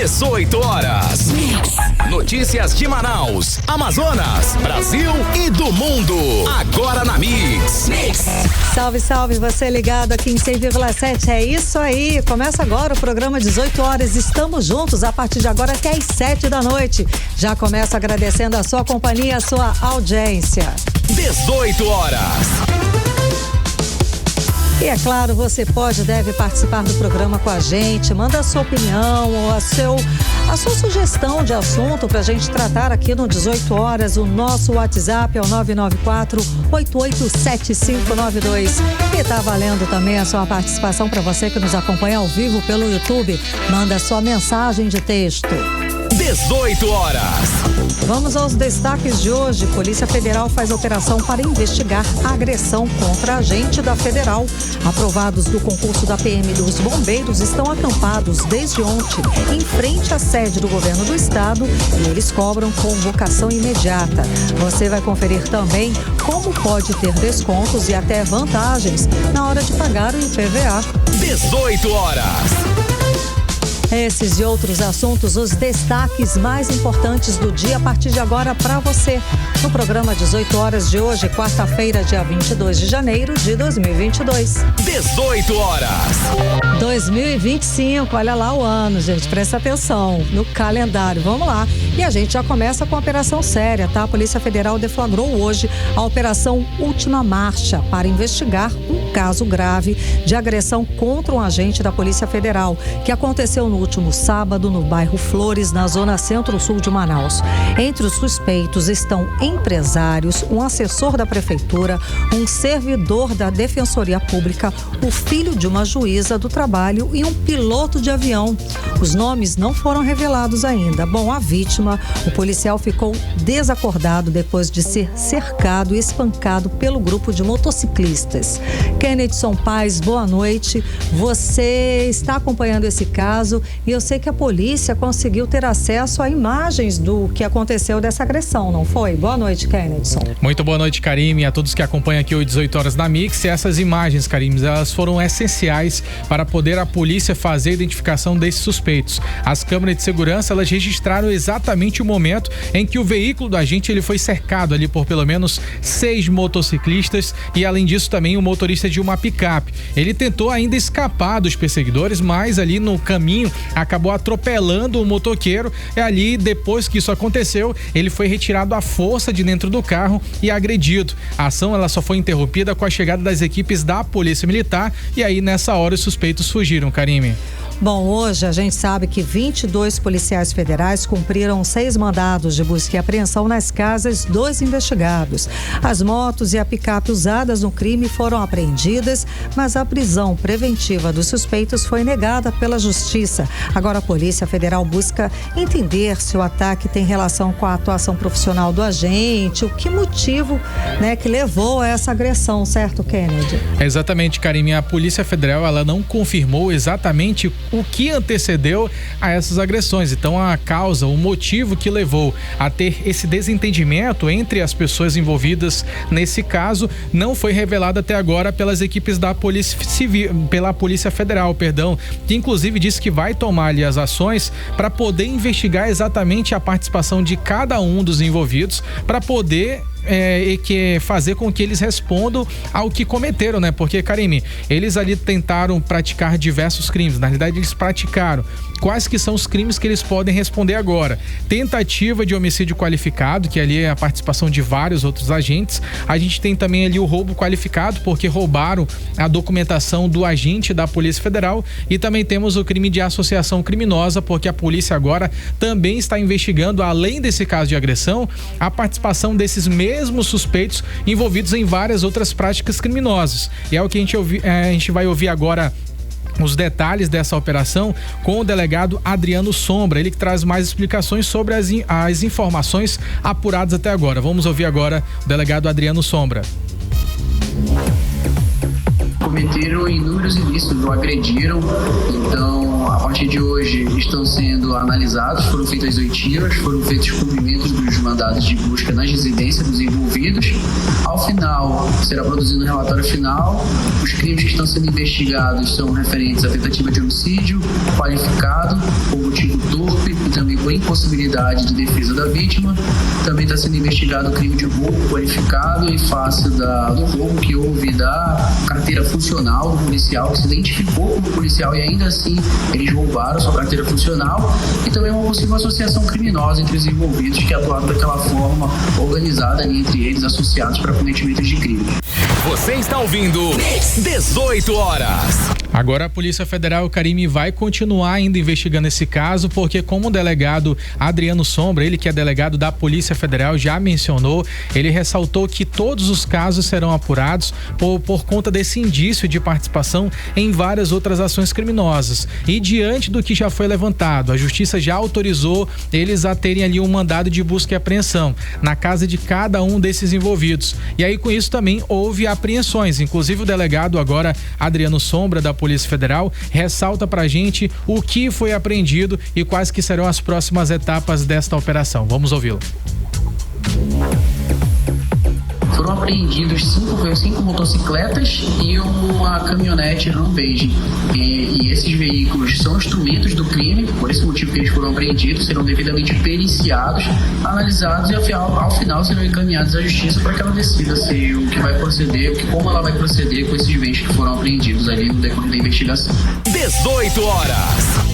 18 horas. Notícias de Manaus, Amazonas, Brasil e do mundo. Agora na Mix. Salve, salve, você ligado aqui em 100,7. É isso aí. Começa agora o programa 18 horas. Estamos juntos a partir de agora até às 7 da noite. Já começo agradecendo a sua companhia, a sua audiência. 18 horas. E é claro, você pode e deve participar do programa com a gente. Manda a sua opinião ou a sua sugestão de assunto pra gente tratar aqui no 18 horas. O nosso WhatsApp é o 994-887592. E tá valendo também a sua participação para você que nos acompanha ao vivo pelo YouTube. Manda a sua mensagem de texto. 18 horas. Vamos aos destaques de hoje. Polícia Federal faz operação para investigar a agressão contra agente da Federal. Aprovados do concurso da PM dos bombeiros estão acampados desde ontem em frente à sede do governo do estado e eles cobram convocação imediata. Você vai conferir também como pode ter descontos e até vantagens na hora de pagar o IPVA. 18 horas. Esses e outros assuntos, os destaques mais importantes do dia a partir de agora para você. No programa 18 horas de hoje, quarta-feira, dia 22 de janeiro de 2022. 18 horas. 2025, olha lá o ano, gente, presta atenção no calendário, vamos lá. E a gente já começa com a operação séria, tá? A Polícia Federal deflagrou hoje a Operação Última Marcha para investigar um caso grave de agressão contra um agente da Polícia Federal, que aconteceu no último sábado no bairro Flores, na zona centro-sul de Manaus. Entre os suspeitos estão empresários, um assessor da prefeitura, um servidor da Defensoria Pública, o filho de uma juíza do trabalho e um piloto de avião. Os nomes não foram revelados ainda. Bom, a vítima, o policial ficou desacordado depois de ser cercado e espancado pelo grupo de motociclistas. Kennedson Paz, boa noite. Você está acompanhando esse caso e eu sei que a polícia conseguiu ter acesso a imagens do que aconteceu dessa agressão, não foi? Boa noite, Kennedson. Muito boa noite, Karime, a todos que acompanham aqui o 18 horas na Mix. E essas imagens, Karime, elas foram essenciais para poder a polícia fazer a identificação desses suspeitos. As câmeras de segurança, elas registraram exatamente o momento em que o veículo do agente ele foi cercado ali por pelo menos 6 motociclistas e além disso também o motorista de uma picape. Ele tentou ainda escapar dos perseguidores, mas ali no caminho acabou atropelando o motoqueiro e ali depois que isso aconteceu, ele foi retirado à força de dentro do carro e agredido. A ação ela só foi interrompida com a chegada das equipes da Polícia Militar e aí nessa hora os suspeitos fugiram, Karime. Bom, hoje a gente sabe que 22 policiais federais cumpriram 6 mandados de busca e apreensão nas casas dos investigados. As motos e a picape usadas no crime foram apreendidas, mas a prisão preventiva dos suspeitos foi negada pela Justiça. Agora a Polícia Federal busca entender se o ataque tem relação com a atuação profissional do agente, o que motivo, que levou a essa agressão, certo, Kennedy? Exatamente, Karime. A Polícia Federal ela não confirmou exatamente o que antecedeu a essas agressões. Então a causa, o motivo que levou a ter esse desentendimento entre as pessoas envolvidas nesse caso não foi revelado até agora pelas equipes da Polícia Civil, pela Polícia Federal, que inclusive disse que vai tomar ali as ações para poder investigar exatamente a participação de cada um dos envolvidos para poder fazer com que eles respondam ao que cometeram, Porque, Karime, eles ali tentaram praticar diversos crimes. Na realidade, eles praticaram. Quais que são os crimes que eles podem responder agora? Tentativa de homicídio qualificado, que ali é a participação de vários outros agentes. A gente tem também ali o roubo qualificado, porque roubaram a documentação do agente da Polícia Federal. E também temos o crime de associação criminosa, porque a polícia agora também está investigando, além desse caso de agressão, a participação desses mesmos suspeitos envolvidos em várias outras práticas criminosas. E é o que a gente vai ouvir agora os detalhes dessa operação com o delegado Adriano Sombra, ele que traz mais explicações sobre as informações apuradas até agora. Vamos ouvir agora o delegado Adriano Sombra. Cometeram inúmeros ilícitos, o agrediram, então a partir de hoje estão sendo analisados, foram feitas oitivas, foram feitos cumprimentos dos mandados de busca nas residências dos envolvidos. Ao final, será produzido um relatório final. Os crimes que estão sendo investigados são referentes à tentativa de homicídio qualificado, por motivo torpe também por impossibilidade de defesa da vítima. Também está sendo investigado o crime de roubo qualificado em face do roubo que houve da carteira funcional do policial, que se identificou como policial e ainda assim eles roubaram sua carteira funcional, e também uma possível associação criminosa entre os envolvidos que atuaram daquela forma organizada ali entre eles, associados para cometimentos de crime. Você está ouvindo 18 horas. Agora a Polícia Federal, Karime, vai continuar ainda investigando esse caso, porque como o delegado Adriano Sombra, ele que é delegado da Polícia Federal, já mencionou, ele ressaltou que todos os casos serão apurados por conta desse indício de participação em várias outras ações criminosas. E diante do que já foi levantado, a Justiça já autorizou eles a terem ali um mandado de busca e apreensão na casa de cada um desses envolvidos. E aí com isso também houve apreensões, inclusive o delegado agora Adriano Sombra da Polícia Federal ressalta pra gente o que foi apreendido e quais que serão as próximas etapas desta operação. Vamos ouvi-lo. Foram apreendidos cinco motocicletas e uma caminhonete Rampage. E esses veículos são instrumentos do crime, por esse motivo que eles foram apreendidos, serão devidamente periciados, analisados e ao final serão encaminhados à justiça para que ela decida se o que vai proceder, como ela vai proceder com esses bens que foram apreendidos ali no decorrer da investigação. 18 horas.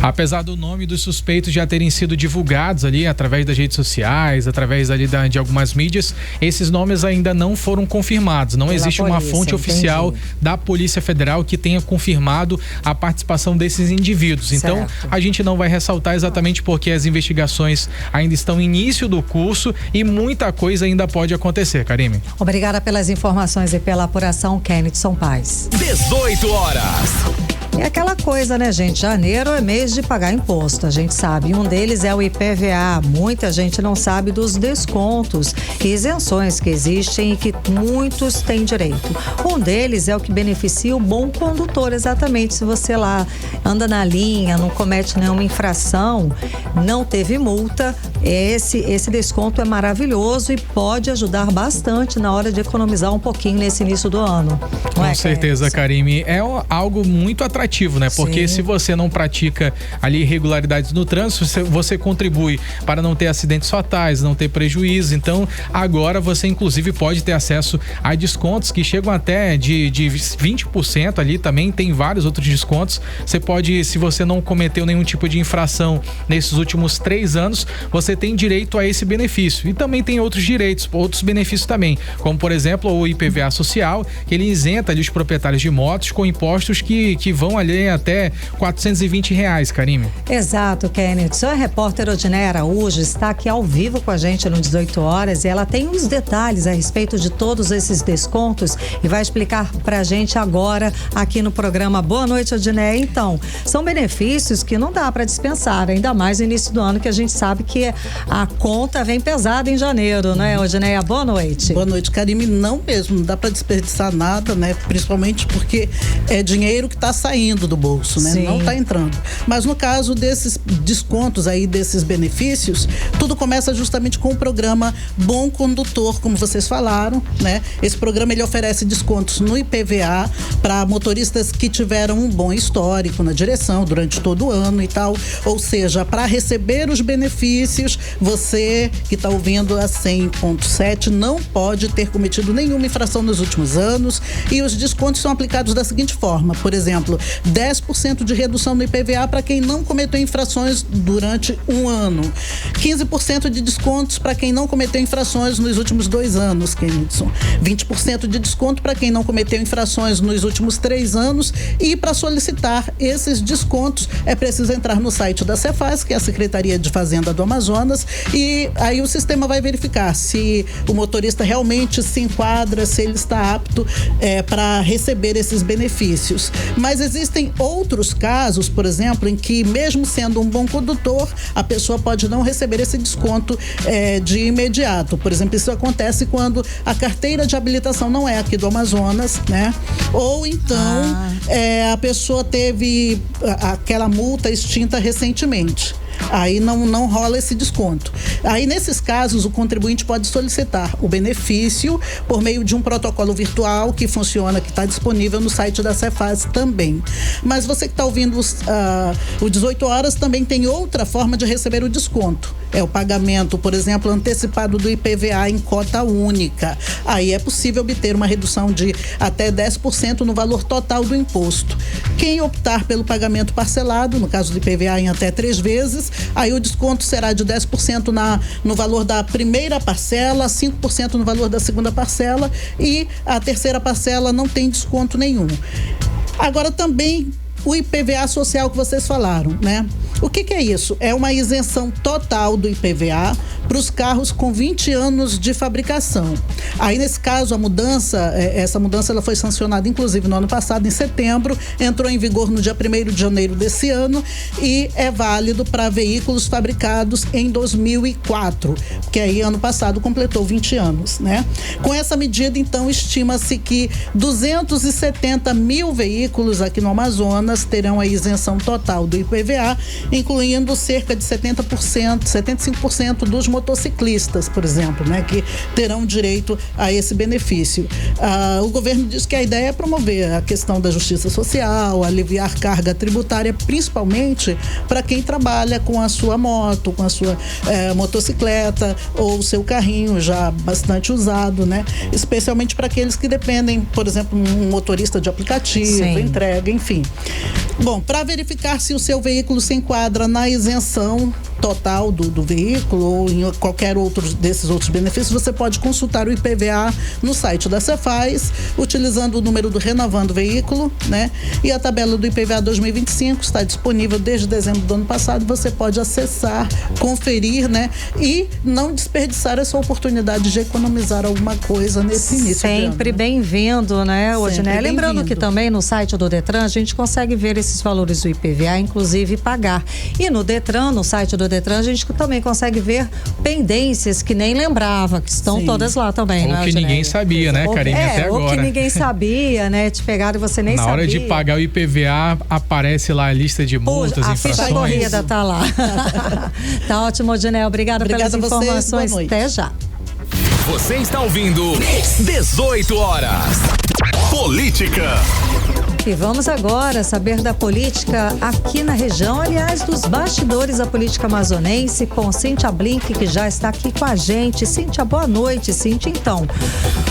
Apesar do nome dos suspeitos já terem sido divulgados ali através das redes sociais, através ali de algumas mídias, esses nomes ainda não foram confirmados. Não existe uma fonte oficial da Polícia Federal que tenha confirmado a participação desses indivíduos. Então, Certo. a gente não vai ressaltar exatamente porque as investigações ainda estão no início do curso e muita coisa ainda pode acontecer, Karime. Obrigada pelas informações e pela apuração, Kennedy Paz. 18 horas. É aquela coisa, né, gente? Janeiro é mês de pagar imposto, a gente sabe. Um deles é o IPVA. Muita gente não sabe dos descontos e isenções que existem e que muitos têm direito. Um deles é o que beneficia o bom condutor, exatamente. Se você lá anda na linha, não comete nenhuma infração, não teve multa, esse desconto é maravilhoso e pode ajudar bastante na hora de economizar um pouquinho nesse início do ano. Com certeza, Karime. É algo muito atrativo, né? Porque se você não pratica ali irregularidades no trânsito, você contribui para não ter acidentes fatais, não ter prejuízo. Então, agora você inclusive pode ter acesso a descontos que chegam até de 20% ali também. Tem vários outros descontos. Você pode, se você não cometeu nenhum tipo de infração nesses últimos 3 anos, você tem direito a esse benefício. E também tem outros direitos, outros benefícios também, como por exemplo o IPVA social, que ele isenta ali os proprietários de motos com impostos que vão ali até R$420, Karime. Exato, Kennedy. A repórter Odiné Araújo está aqui ao vivo com a gente no 18 horas e ela tem os detalhes a respeito de todos esses descontos e vai explicar pra gente agora aqui no programa. Boa noite, Odiné. Então, são benefícios que não dá para dispensar, ainda mais no início do ano, que a gente sabe que a conta vem pesada em janeiro, né, Odiné? Boa noite. Boa noite, Karime. Não mesmo, não dá para desperdiçar nada, né? Principalmente porque é dinheiro que está saindo do bolso, né? Sim. Não está entrando. Mas no caso desses descontos aí, desses benefícios, tudo começa justamente com o programa Bom Condutor, como vocês falaram, né? Esse programa ele oferece descontos no IPVA para motoristas que tiveram um bom histórico na direção durante todo o ano e tal. Ou seja, para receber os benefícios, você que está ouvindo a 100.7 não pode ter cometido nenhuma infração nos últimos anos, e os descontos são aplicados da seguinte forma: por exemplo, 10% de redução no IPVA para quem não cometeu infrações durante um ano, 15% de descontos para quem não cometeu infrações nos últimos 2 anos, Kenidson, 20% de desconto para quem não cometeu infrações nos últimos 3 anos. E para solicitar esses descontos é preciso entrar no site da Cefaz, que é a Secretaria de Fazenda do Amazonas, e aí o sistema vai verificar se o motorista realmente se enquadra, se ele está apto para receber esses benefícios. Mas existem outros casos, por exemplo, em que mesmo sendo um bom condutor, a pessoa pode não receber esse desconto de imediato. Por exemplo, isso acontece quando a carteira de habilitação não é aqui do Amazonas, né? Ou então a pessoa teve aquela multa extinta recentemente. Aí não rola esse desconto. Aí, nesses casos, o contribuinte pode solicitar o benefício por meio de um protocolo virtual que funciona, que está disponível no site da Cefaz também. Mas você que está ouvindo o 18 horas também tem outra forma de receber o desconto. É o pagamento, por exemplo, antecipado do IPVA em cota única. Aí é possível obter uma redução de até 10% no valor total do imposto. Quem optar pelo pagamento parcelado, no caso do IPVA em até 3 vezes, aí o desconto será de 10% no valor da primeira parcela, 5% no valor da segunda parcela e a terceira parcela não tem desconto nenhum. Agora também o IPVA social que vocês falaram, né? O que é isso? É uma isenção total do IPVA para os carros com 20 anos de fabricação. Aí, nesse caso, essa mudança ela foi sancionada, inclusive, no ano passado, em setembro, entrou em vigor no dia 1º de janeiro desse ano e é válido para veículos fabricados em 2004, que aí, ano passado, completou 20 anos, né? Com essa medida, então, estima-se que 270 mil veículos aqui no Amazonas terão a isenção total do IPVA, incluindo cerca de 70%, 75% dos motociclistas, por exemplo, né, que terão direito a esse benefício. O governo diz que a ideia é promover a questão da justiça social, aliviar carga tributária, principalmente para quem trabalha com a sua moto, com a sua motocicleta ou o seu carrinho já bastante usado, né? Especialmente para aqueles que dependem, por exemplo, um motorista de aplicativo, Sim. entrega, enfim. Bom, para verificar se o seu veículo se enquadra na isenção total do veículo ou em qualquer outro desses outros benefícios, você pode consultar o IPVA no site da Cefaz, utilizando o número do Renovando Veículo, né? E a tabela do IPVA 2025 está disponível desde dezembro do ano passado, você pode acessar, conferir, né? E não desperdiçar essa oportunidade de economizar alguma coisa nesse início de ano. Sempre bem-vindo, né, Odiné? Lembrando que também no site do Detran a gente consegue ver esses valores do IPVA, inclusive pagar. E no Detran, no site do Detran, a gente também consegue ver pendências que nem lembrava, que estão Sim. todas lá também, né, Ou que ninguém sabia, né, Karine, até agora. Ou que ninguém sabia, né, te pegaram e você nem sabia. Na hora de pagar o IPVA, aparece lá a lista de multas, a infrações. ficha corrida tá lá. Tá ótimo, Odiné. Obrigada pelas informações. Boa noite. Até já. Você está ouvindo 18 horas. Política. E vamos agora saber da política aqui na região, aliás, dos bastidores da política amazonense, com Cíntia Blink, que já está aqui com a gente. Cíntia, boa noite, Cíntia. Então,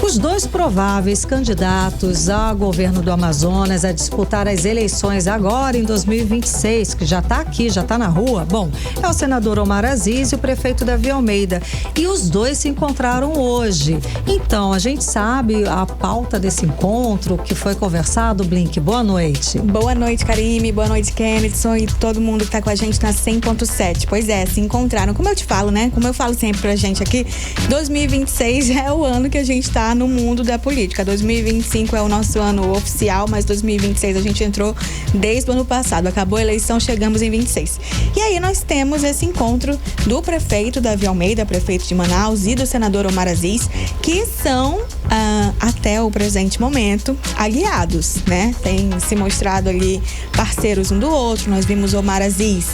os dois prováveis candidatos ao governo do Amazonas a disputar as eleições agora em 2026, que já está aqui, já está na rua, bom, é o senador Omar Aziz e o prefeito Davi Almeida. E os dois se encontraram hoje. Então, a gente sabe a pauta desse encontro, que foi conversado, Blink. Boa noite. Boa noite, Karime. Boa noite, Kennedson e todo mundo que está com a gente na 100.7. Pois é, se encontraram. Como eu te falo, né? Como eu falo sempre pra gente aqui, 2026 é o ano que a gente está no mundo da política. 2025 é o nosso ano oficial, mas 2026 a gente entrou desde o ano passado. Acabou a eleição, chegamos em 26. E aí nós temos esse encontro do prefeito Davi Almeida, prefeito de Manaus, e do senador Omar Aziz, que são, até o presente momento, aliados, né? Tem se mostrado ali parceiros um do outro. Nós vimos Omar Aziz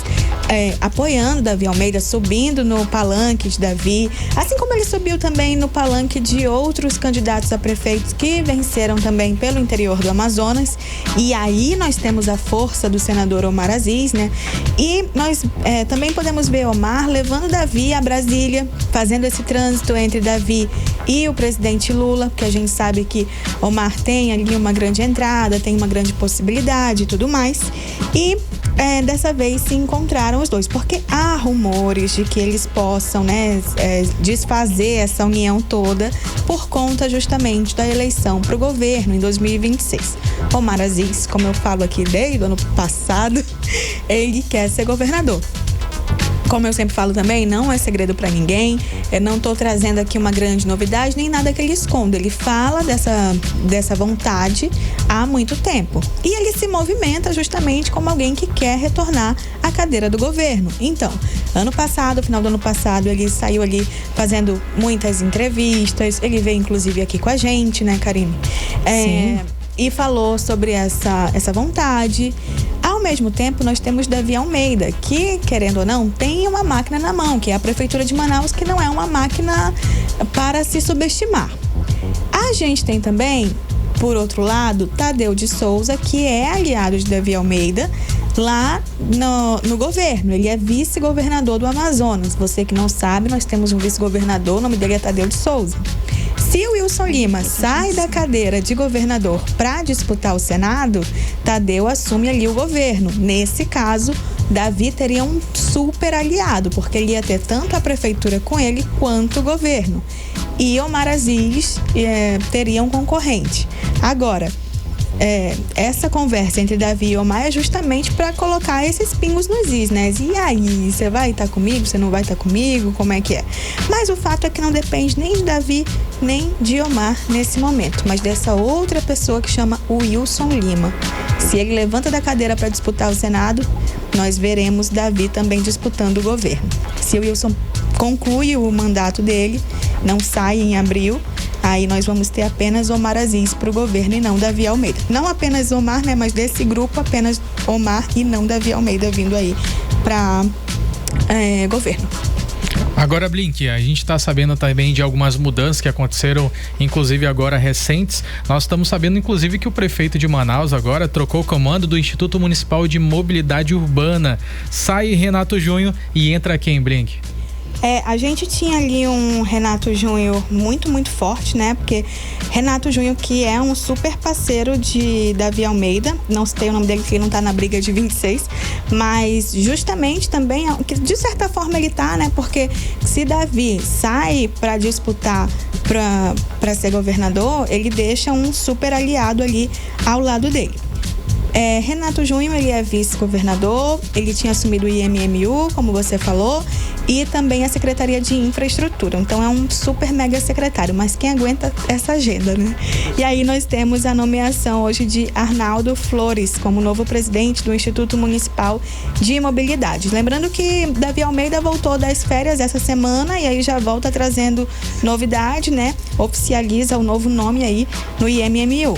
apoiando Davi Almeida, subindo no palanque de Davi, assim como ele subiu também no palanque de outros candidatos a prefeitos que venceram também pelo interior do Amazonas. E aí nós temos a força do senador Omar Aziz, né? E nós também podemos ver Omar levando Davi a Brasília, fazendo esse trânsito entre Davi e o presidente Lula, porque a gente sabe que Omar tem ali uma grande entrada, tem uma grande possibilidade e tudo mais. E dessa vez se encontraram os dois, porque há rumores de que eles possam, né, desfazer essa união toda por conta justamente da eleição para o governo em 2026. Omar Aziz, como eu falo aqui desde o ano passado, ele quer ser governador. Como eu sempre falo também, não é segredo para ninguém. Eu não estou trazendo aqui uma grande novidade, nem nada que ele esconda. Ele fala dessa vontade há muito tempo. E ele se movimenta justamente como alguém que quer retornar à cadeira do governo. Então, final do ano passado, ele saiu ali fazendo muitas entrevistas. Ele veio, inclusive, aqui com a gente, né, Karine? Sim. E falou sobre essa vontade. Ao Ao mesmo tempo, nós temos Davi Almeida, que, querendo ou não, tem uma máquina na mão, que é a Prefeitura de Manaus, que não é uma máquina para se subestimar. A gente tem também, por outro lado, Tadeu de Souza, que é aliado de Davi Almeida, lá no governo. Ele é vice-governador do Amazonas. Você que não sabe, nós temos um vice-governador, o nome dele é Tadeu de Souza. Se o Wilson Lima sai da cadeira de governador para disputar o Senado, Tadeu assume ali o governo. Nesse caso, Davi teria um super aliado, porque ele ia ter tanto a prefeitura com ele quanto o governo. E Omar Aziz teria um concorrente. Agora, essa conversa entre Davi e Omar é justamente para colocar esses pingos nos is, né? E aí, você vai estar comigo? Você não vai estar comigo? Como é que é? Mas o fato é que não depende nem de Davi, nem de Omar nesse momento, mas dessa outra pessoa que chama Wilson Lima. Se ele levanta da cadeira para disputar o Senado, nós veremos Davi também disputando o governo. Se o Wilson conclui o mandato dele, não sai em abril, aí nós vamos ter apenas Omar Aziz para o governo e não Davi Almeida. Não apenas Omar, né, mas desse grupo apenas Omar e não Davi Almeida vindo aí para governo. Agora, Blink, a gente está sabendo também de algumas mudanças que aconteceram, inclusive agora recentes. Nós estamos sabendo, inclusive, que o prefeito de Manaus agora trocou o comando do Instituto Municipal de Mobilidade Urbana. Sai Renato Júnior e entra quem, Blink? A gente tinha ali um Renato Júnior muito, muito forte, né? Porque Renato Júnior, que é um super parceiro de Davi Almeida, não citei o nome dele, porque ele não tá na briga de 26, mas justamente também, que de certa forma ele tá, né? Porque se Davi sai para disputar para ser governador, ele deixa um super aliado ali ao lado dele. Renato Júnior, ele é vice-governador, ele tinha assumido o IMMU, como você falou, e também a Secretaria de Infraestrutura. Então é um super mega secretário, mas quem aguenta essa agenda, né? E aí nós temos a nomeação hoje de Arnaldo Flores como novo presidente do Instituto Municipal de Mobilidade. Lembrando que Davi Almeida voltou das férias essa semana e aí já volta trazendo novidade, né? Oficializa o novo nome aí no IMMU.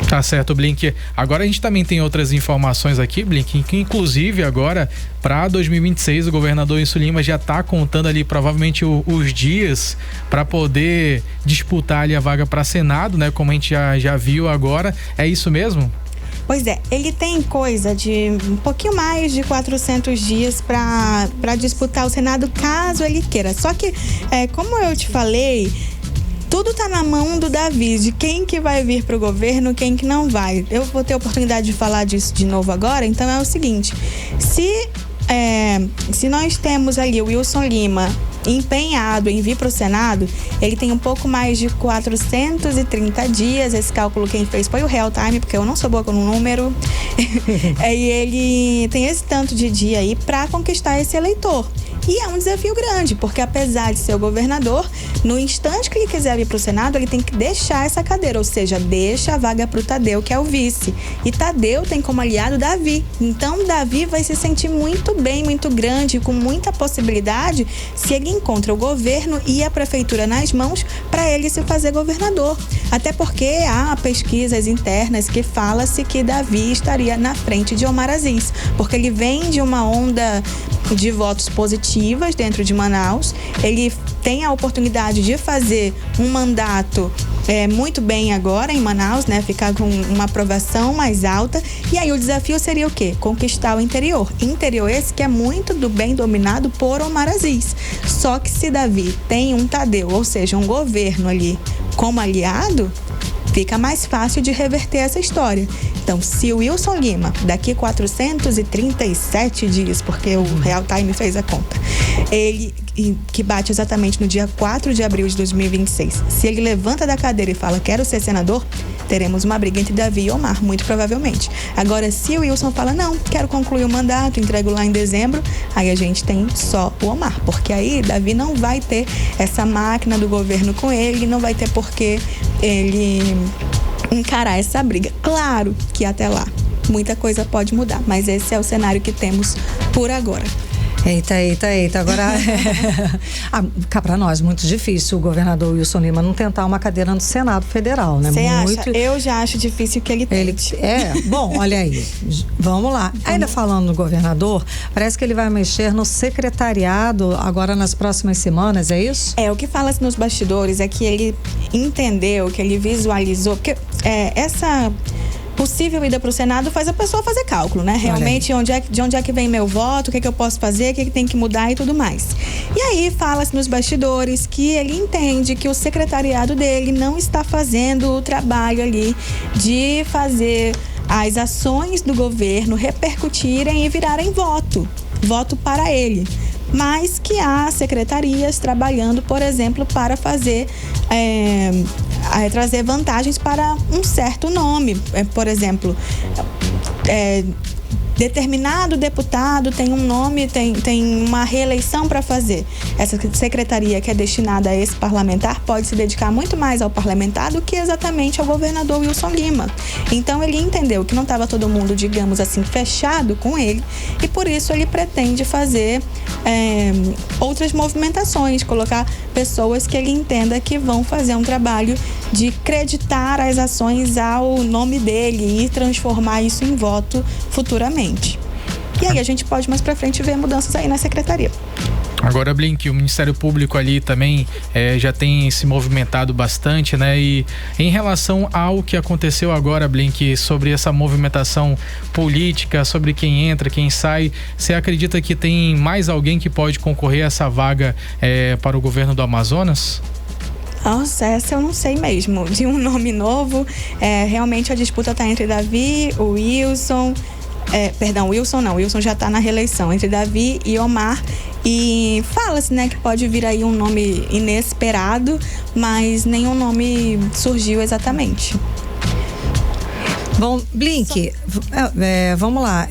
Tá certo, Blink. Agora a gente também tem outras informações aqui, Blink, que inclusive agora para 2026 o governador Wilson Lima já tá contando ali provavelmente os dias para poder disputar ali a vaga para Senado, né? Como a gente já viu agora. É isso mesmo? Pois é, ele tem coisa de um pouquinho mais de 400 dias para disputar o Senado, caso ele queira. Só que, como eu te falei, tudo tá na mão do Davi, de quem que vai vir pro governo, quem que não vai. Eu vou ter a oportunidade de falar disso de novo agora, então é o seguinte, se nós temos ali o Wilson Lima empenhado em vir para o Senado, ele tem um pouco mais de 430 dias, esse cálculo quem fez foi o Real Time, porque eu não sou boa com o número, e ele tem esse tanto de dia aí para conquistar esse eleitor. E é um desafio grande, porque apesar de ser o governador, no instante que ele quiser vir para o Senado, ele tem que deixar essa cadeira, ou seja, deixa a vaga para o Tadeu, que é o vice. E Tadeu tem como aliado Davi. Então, Davi vai se sentir muito bem, muito grande, com muita possibilidade, se ele encontra o governo e a prefeitura nas mãos, para ele se fazer governador. Até porque há pesquisas internas que fala-se que Davi estaria na frente de Omar Aziz, porque ele vem de uma onda de votos positivas dentro de Manaus, ele tem a oportunidade de fazer um mandato muito bem agora em Manaus, né? Ficar com uma aprovação mais alta, e aí o desafio seria o quê? Conquistar o interior. Interior esse que é muito bem dominado por Omar Aziz. Só que se Davi tem um Tadeu, ou seja, um governo ali como aliado, fica mais fácil de reverter essa história. Então, se o Wilson Lima, daqui 437 dias, porque o Real Time fez a conta, ele, que bate exatamente no dia 4 de abril de 2026, se ele levanta da cadeira e fala, quero ser senador, teremos uma briga entre Davi e Omar, muito provavelmente. Agora, se o Wilson fala, não, quero concluir o mandato, entrego lá em dezembro, aí a gente tem só o Omar, porque aí Davi não vai ter essa máquina do governo com ele, não vai ter por que ele encarar essa briga. Claro que até lá muita coisa pode mudar, mas esse é o cenário que temos por agora. Eita. Agora, cá pra nós, muito difícil o governador Wilson Lima não tentar uma cadeira no Senado Federal, né? Você acha? Eu já acho difícil que ele tente. Bom, olha aí, vamos lá. Ainda falando no governador, parece que ele vai mexer no secretariado agora nas próximas semanas, é isso? O que fala-se nos bastidores é que ele entendeu, que ele visualizou, porque essa possível ida para o Senado faz a pessoa fazer cálculo, né? Realmente, de onde é que vem meu voto, o que é que eu posso fazer, o que é que tem que mudar e tudo mais. E aí fala-se nos bastidores que ele entende que o secretariado dele não está fazendo o trabalho ali de fazer as ações do governo repercutirem e virarem voto para ele. Mas que há secretarias trabalhando, por exemplo, para fazer trazer vantagens para um certo nome. Por exemplo, determinado deputado tem um nome, tem uma reeleição para fazer. Essa secretaria que é destinada a esse parlamentar pode se dedicar muito mais ao parlamentar do que exatamente ao governador Wilson Lima. Então ele entendeu que não estava todo mundo, digamos assim, fechado com ele, e por isso ele pretende fazer outras movimentações, colocar pessoas que ele entenda que vão fazer um trabalho de creditar as ações ao nome dele e transformar isso em voto futuramente. E aí a gente pode mais pra frente ver mudanças aí na secretaria. Agora, Blink, o Ministério Público ali também já tem se movimentado bastante, né? E em relação ao que aconteceu agora, Blink, sobre essa movimentação política, sobre quem entra, quem sai, você acredita que tem mais alguém que pode concorrer a essa vaga para o governo do Amazonas? Nossa, essa eu não sei mesmo. De um nome novo, realmente a disputa está entre Davi, o Wilson... Wilson não, Wilson já está na reeleição, entre Davi e Omar, e fala-se, né, que pode vir aí um nome inesperado, mas nenhum nome surgiu exatamente. Bom, Blink, vamos lá.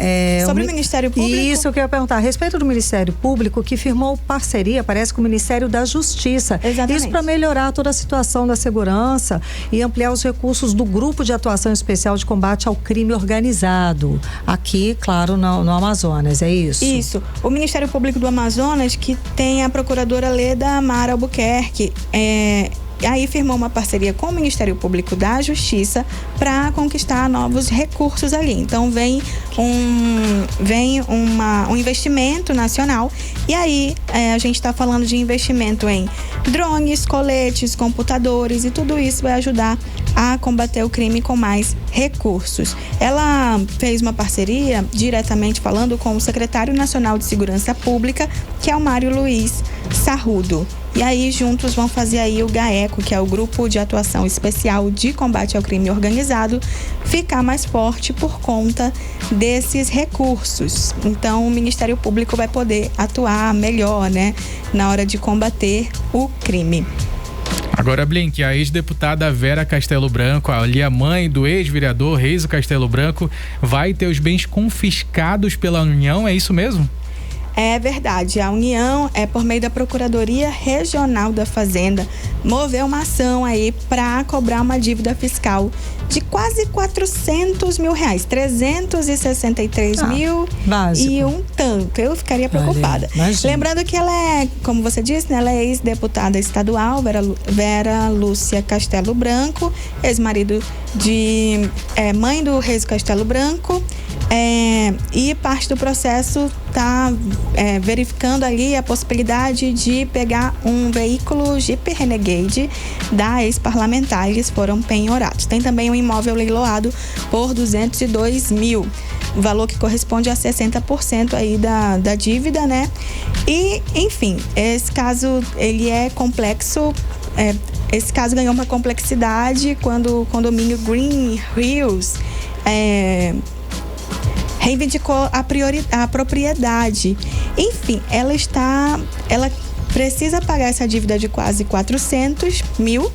Sobre o Ministério Público? Isso que eu ia perguntar. A respeito do Ministério Público, que firmou parceria, parece, com o Ministério da Justiça. Exatamente. Isso para melhorar toda a situação da segurança e ampliar os recursos do Grupo de Atuação Especial de Combate ao Crime Organizado. Aqui, claro, no Amazonas, é isso? Isso. O Ministério Público do Amazonas, que tem a procuradora Leda Amara Albuquerque, aí firmou uma parceria com o Ministério Público da Justiça para conquistar novos recursos ali. Então vem um investimento nacional, e aí a gente está falando de investimento em drones, coletes, computadores, e tudo isso vai ajudar a combater o crime com mais recursos. Ela fez uma parceria, diretamente falando, com o secretário nacional de Segurança Pública, que é o Mário Luiz Sarrudo. E aí juntos vão fazer aí o GAECO, que é o Grupo de Atuação Especial de Combate ao Crime Organizado, ficar mais forte por conta desses recursos. Então o Ministério Público vai poder atuar melhor, né, na hora de combater o crime. Agora, Blink, a ex-deputada Vera Castelo Branco, ali a mãe do ex-vereador Reiso Castelo Branco, vai ter os bens confiscados pela União, é isso mesmo? É verdade, a União, por meio da Procuradoria Regional da Fazenda, moveu uma ação aí para cobrar uma dívida fiscal de quase 400 mil reais, 363 mil básico. E um tanto. Eu ficaria preocupada. Lembrando que ela é, como você disse, né, ela é ex-deputada estadual, Vera Lúcia Castelo Branco, ex-marido de mãe do Reiso Castelo Branco. E parte do processo está verificando ali a possibilidade de pegar um veículo Jeep Renegade da ex-parlamentar. Eles foram penhorados. Tem também um imóvel leiloado por 202 mil, o valor que corresponde a 60% aí da dívida, né? E, enfim, esse caso ele é complexo. Esse caso ganhou uma complexidade quando o condomínio Green Hills reivindicou a propriedade. Enfim, ela precisa pagar essa dívida de quase 400 mil,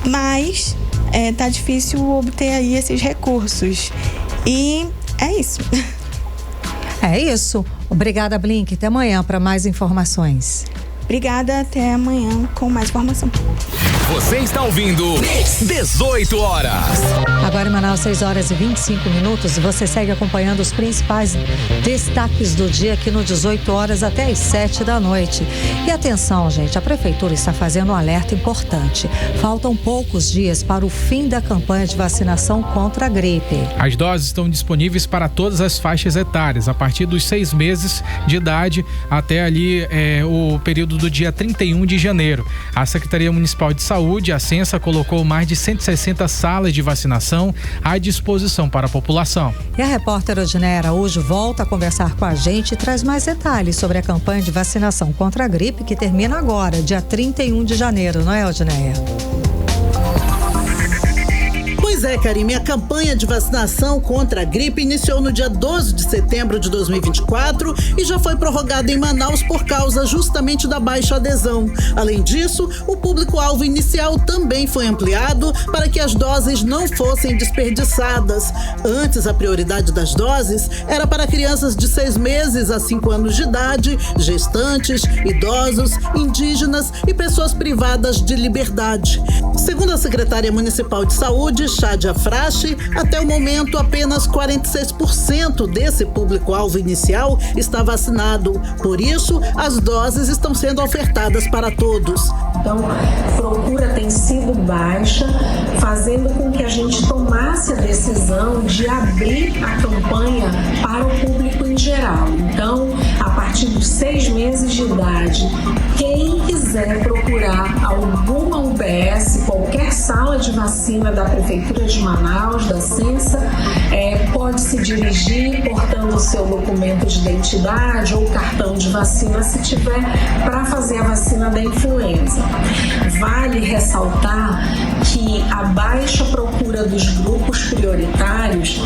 mas tá difícil obter aí esses recursos. E é isso. É isso. Obrigada, Blink. Até amanhã para mais informações. Obrigada, até amanhã com mais informação. Você está ouvindo 18 horas. Agora em Manaus, 6 horas e 25 minutos. Você segue acompanhando os principais destaques do dia aqui no 18 horas até às 7 da noite. E atenção, gente, a Prefeitura está fazendo um alerta importante. Faltam poucos dias para o fim da campanha de vacinação contra a gripe. As doses estão disponíveis para todas as faixas etárias, a partir dos 6 meses de idade até ali o período do dia 31 de janeiro. A Secretaria Municipal de Saúde, a Censa, colocou mais de 160 salas de vacinação à disposição para a população. E a repórter Odineia Araújo volta a conversar com a gente e traz mais detalhes sobre a campanha de vacinação contra a gripe que termina agora, dia 31 de janeiro, não é, Odineia? Pois é, Karime, a campanha de vacinação contra a gripe iniciou no dia 12 de setembro de 2024 e já foi prorrogada em Manaus por causa justamente da baixa adesão. Além disso, o público-alvo inicial também foi ampliado para que as doses não fossem desperdiçadas. Antes, a prioridade das doses era para crianças de 6 meses a 5 anos de idade, gestantes, idosos, indígenas e pessoas privadas de liberdade. Segundo a secretária municipal de saúde, Shadia Frache, até o momento apenas 46% desse público-alvo inicial está vacinado. Por isso, as doses estão sendo ofertadas para todos. Então, a procura tem sido baixa, fazendo com que a gente tomasse a decisão de abrir a campanha para o público em geral. Então, a partir dos 6 meses de idade, quem quiser procurar alguma UBS, qualquer sala de vacina da Prefeitura de Manaus, da Censa, pode se dirigir portando o seu documento de identidade ou cartão de vacina, se tiver, para fazer a vacina da influenza. Vale ressaltar que a baixa procura dos grupos prioritários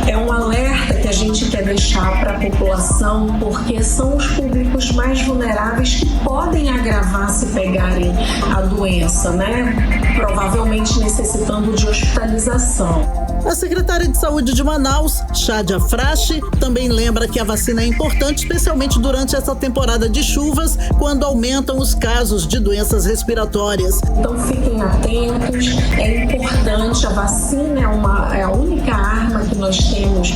é um alerta que a gente quer deixar para a população, porque são os públicos mais vulneráveis que podem agravar se pegarem a doença, né? Provavelmente necessitando de hospitalização. A secretária de Saúde de Manaus, Shadia Frache, também lembra que a vacina é importante, especialmente durante essa temporada de chuvas, quando aumentam os casos de doenças respiratórias. Então fiquem atentos, é importante, a vacina é a única arma que nós temos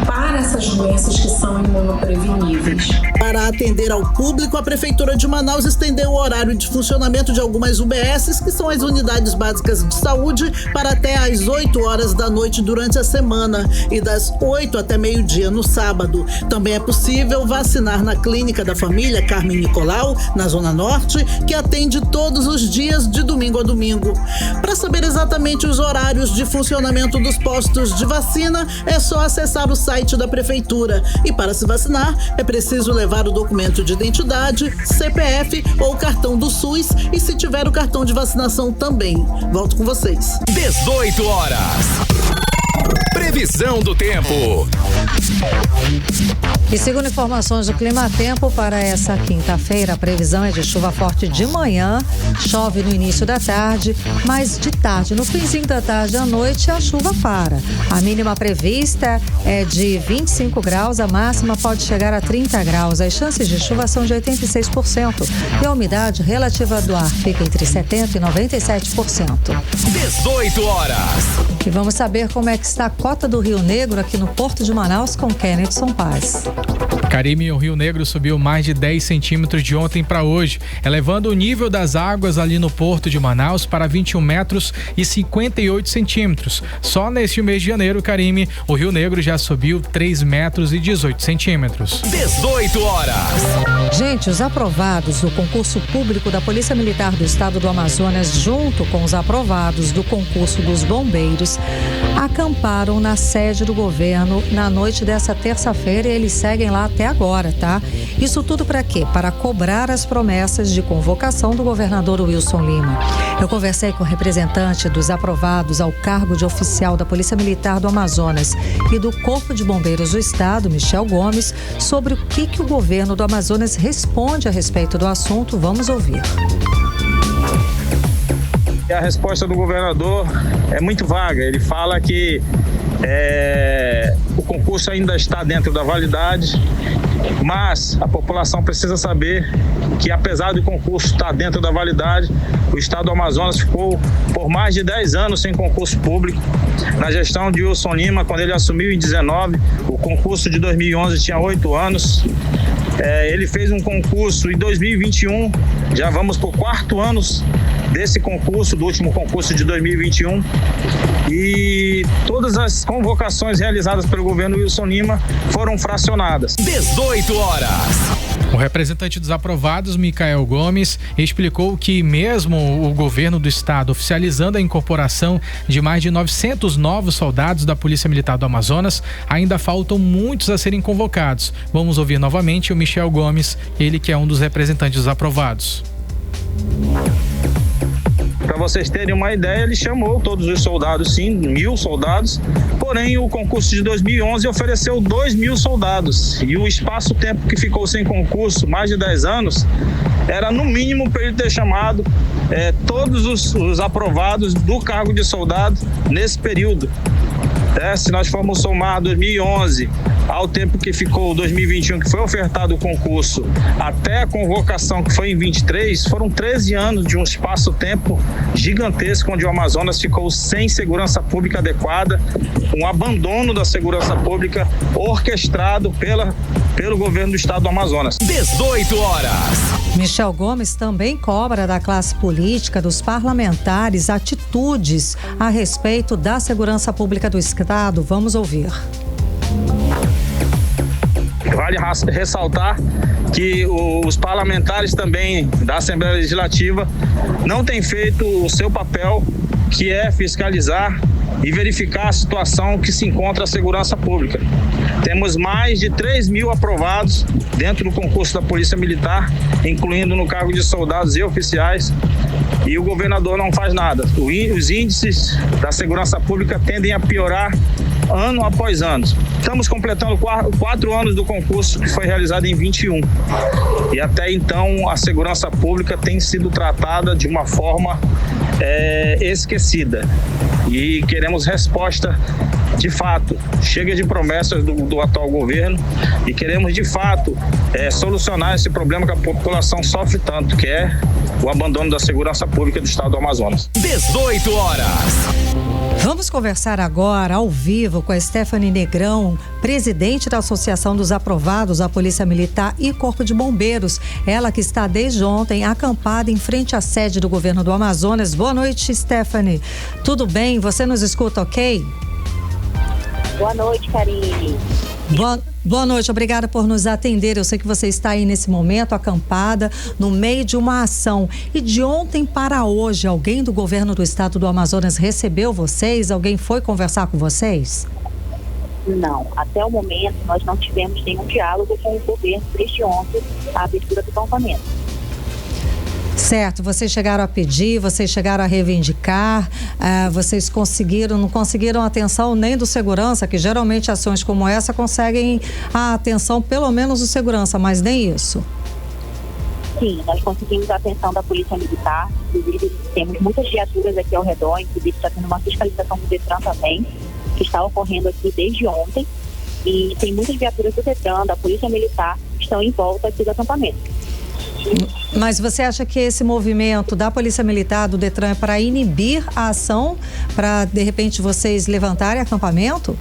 para essas doenças que são imunopreveníveis. Para atender ao público, a Prefeitura de Manaus estendeu o horário de funcionamento de algumas UBSs, que são as unidades básicas de saúde, para até às 8 horas da noite durante a semana e das 8 até meio-dia no sábado. Também é possível vacinar na Clínica da Família Carmen Nicolau, na Zona Norte, que atende todos os dias de domingo a domingo. Para saber exatamente os horários de funcionamento dos postos de vacina, é só acessar o site da Prefeitura. E para se vacinar, é preciso levar o documento de identidade, CPF ou cartão do SUS e, se tiver, o cartão de vacinação também. Volto com vocês. 18 horas. Previsão do tempo. E segundo informações do Clima Tempo, para essa quinta-feira, a previsão é de chuva forte de manhã, chove no início da tarde, mas de tarde, no finzinho da tarde à noite, a chuva para. A mínima prevista é de 25 graus, a máxima pode chegar a 30 graus. As chances de chuva são de 86% e a umidade relativa do ar fica entre 70% e 97%. 18 horas. E vamos saber como é que está a cota do Rio Negro aqui no Porto de Manaus com Kennedson Paz. Karime, o Rio Negro subiu mais de 10 centímetros de ontem para hoje, elevando o nível das águas ali no Porto de Manaus para 21 metros e 58 centímetros. Só neste mês de janeiro, Karime, o Rio Negro já subiu 3 metros e 18 centímetros. 18 horas. Gente, os aprovados do concurso público da Polícia Militar do Estado do Amazonas, junto com os aprovados do concurso dos bombeiros, acamparam na sede do governo na noite dessa terça-feira e eles seguem lá até agora, tá? Isso tudo para quê? Para cobrar as promessas de convocação do governador Wilson Lima. Eu conversei com o representante dos aprovados ao cargo de oficial da Polícia Militar do Amazonas e do Corpo de Bombeiros do Estado, Michel Gomes, sobre o que o governo do Amazonas responde a respeito do assunto. Vamos ouvir. A resposta do governador é muito vaga. Ele fala que o concurso ainda está dentro da validade, mas a população precisa saber que, apesar do concurso estar dentro da validade, o estado do Amazonas ficou por mais de 10 anos sem concurso público. Na gestão de Wilson Lima, quando ele assumiu em 19, o concurso de 2011 tinha 8 anos. Ele fez um concurso em 2021, já vamos por 4 anos desse concurso, do último concurso de 2021, e todas as convocações realizadas pelo governo Wilson Lima foram fracionadas. 18 horas. O representante dos aprovados, Micael Gomes, explicou que mesmo o governo do estado oficializando a incorporação de mais de 900 novos soldados da Polícia Militar do Amazonas, ainda faltam muitos a serem convocados. Vamos ouvir novamente o Michel Gomes, ele que é um dos representantes dos aprovados. Para vocês terem uma ideia, ele chamou todos os soldados, sim, 1.000 soldados, porém o concurso de 2011 ofereceu 2.000 soldados e o espaço-tempo que ficou sem concurso, mais de 10 anos, era no mínimo para ele ter chamado todos os aprovados do cargo de soldado nesse período. Se nós formos somar 2011 ao tempo que ficou 2021, que foi ofertado o concurso, até a convocação que foi em 23, foram 13 anos de um espaço-tempo gigantesco, onde o Amazonas ficou sem segurança pública adequada, um abandono da segurança pública orquestrado pelo governo do estado do Amazonas. 18 horas. Michel Gomes também cobra da classe política, dos parlamentares, atitudes a respeito da segurança pública do estado. Vamos ouvir. Vale ressaltar que os parlamentares também da Assembleia Legislativa não têm feito o seu papel, que é fiscalizar e verificar a situação que se encontra a segurança pública. Temos mais de 3.000 aprovados dentro do concurso da Polícia Militar, incluindo no cargo de soldados e oficiais, e o governador não faz nada. Os índices da segurança pública tendem a piorar ano após ano. Estamos completando 4 anos do concurso que foi realizado em 21. E até então a segurança pública tem sido tratada de uma forma esquecida. E queremos resposta de fato. Chega de promessas do atual governo e queremos de fato solucionar esse problema que a população sofre tanto, que é o abandono da segurança pública do estado do Amazonas. 18 horas. Vamos conversar agora ao vivo com a Stephanie Negrão, presidente da Associação dos Aprovados da Polícia Militar e Corpo de Bombeiros. Ela que está desde ontem acampada em frente à sede do governo do Amazonas. Boa noite, Stephanie. Tudo bem? Você nos escuta, ok? Boa noite, Karine. Boa noite, obrigada por nos atender. Eu sei que você está aí nesse momento acampada no meio de uma ação. E de ontem para hoje, alguém do governo do estado do Amazonas recebeu vocês? Alguém foi conversar com vocês? Não, até o momento nós não tivemos nenhum diálogo com o governo desde ontem, a abertura do acampamento. Certo, vocês chegaram a pedir, vocês chegaram a reivindicar, vocês não conseguiram atenção nem do segurança, que geralmente ações como essa conseguem a atenção pelo menos do segurança, mas nem isso. Sim, nós conseguimos a atenção da Polícia Militar, inclusive temos muitas viaturas aqui ao redor, inclusive está tendo uma fiscalização do Detran também, que está ocorrendo aqui desde ontem, e tem muitas viaturas do Detran, da Polícia Militar, que estão em volta aqui do acampamento. Mas você acha que esse movimento da Polícia Militar, do Detran, é para inibir a ação, para de repente vocês levantarem acampamento?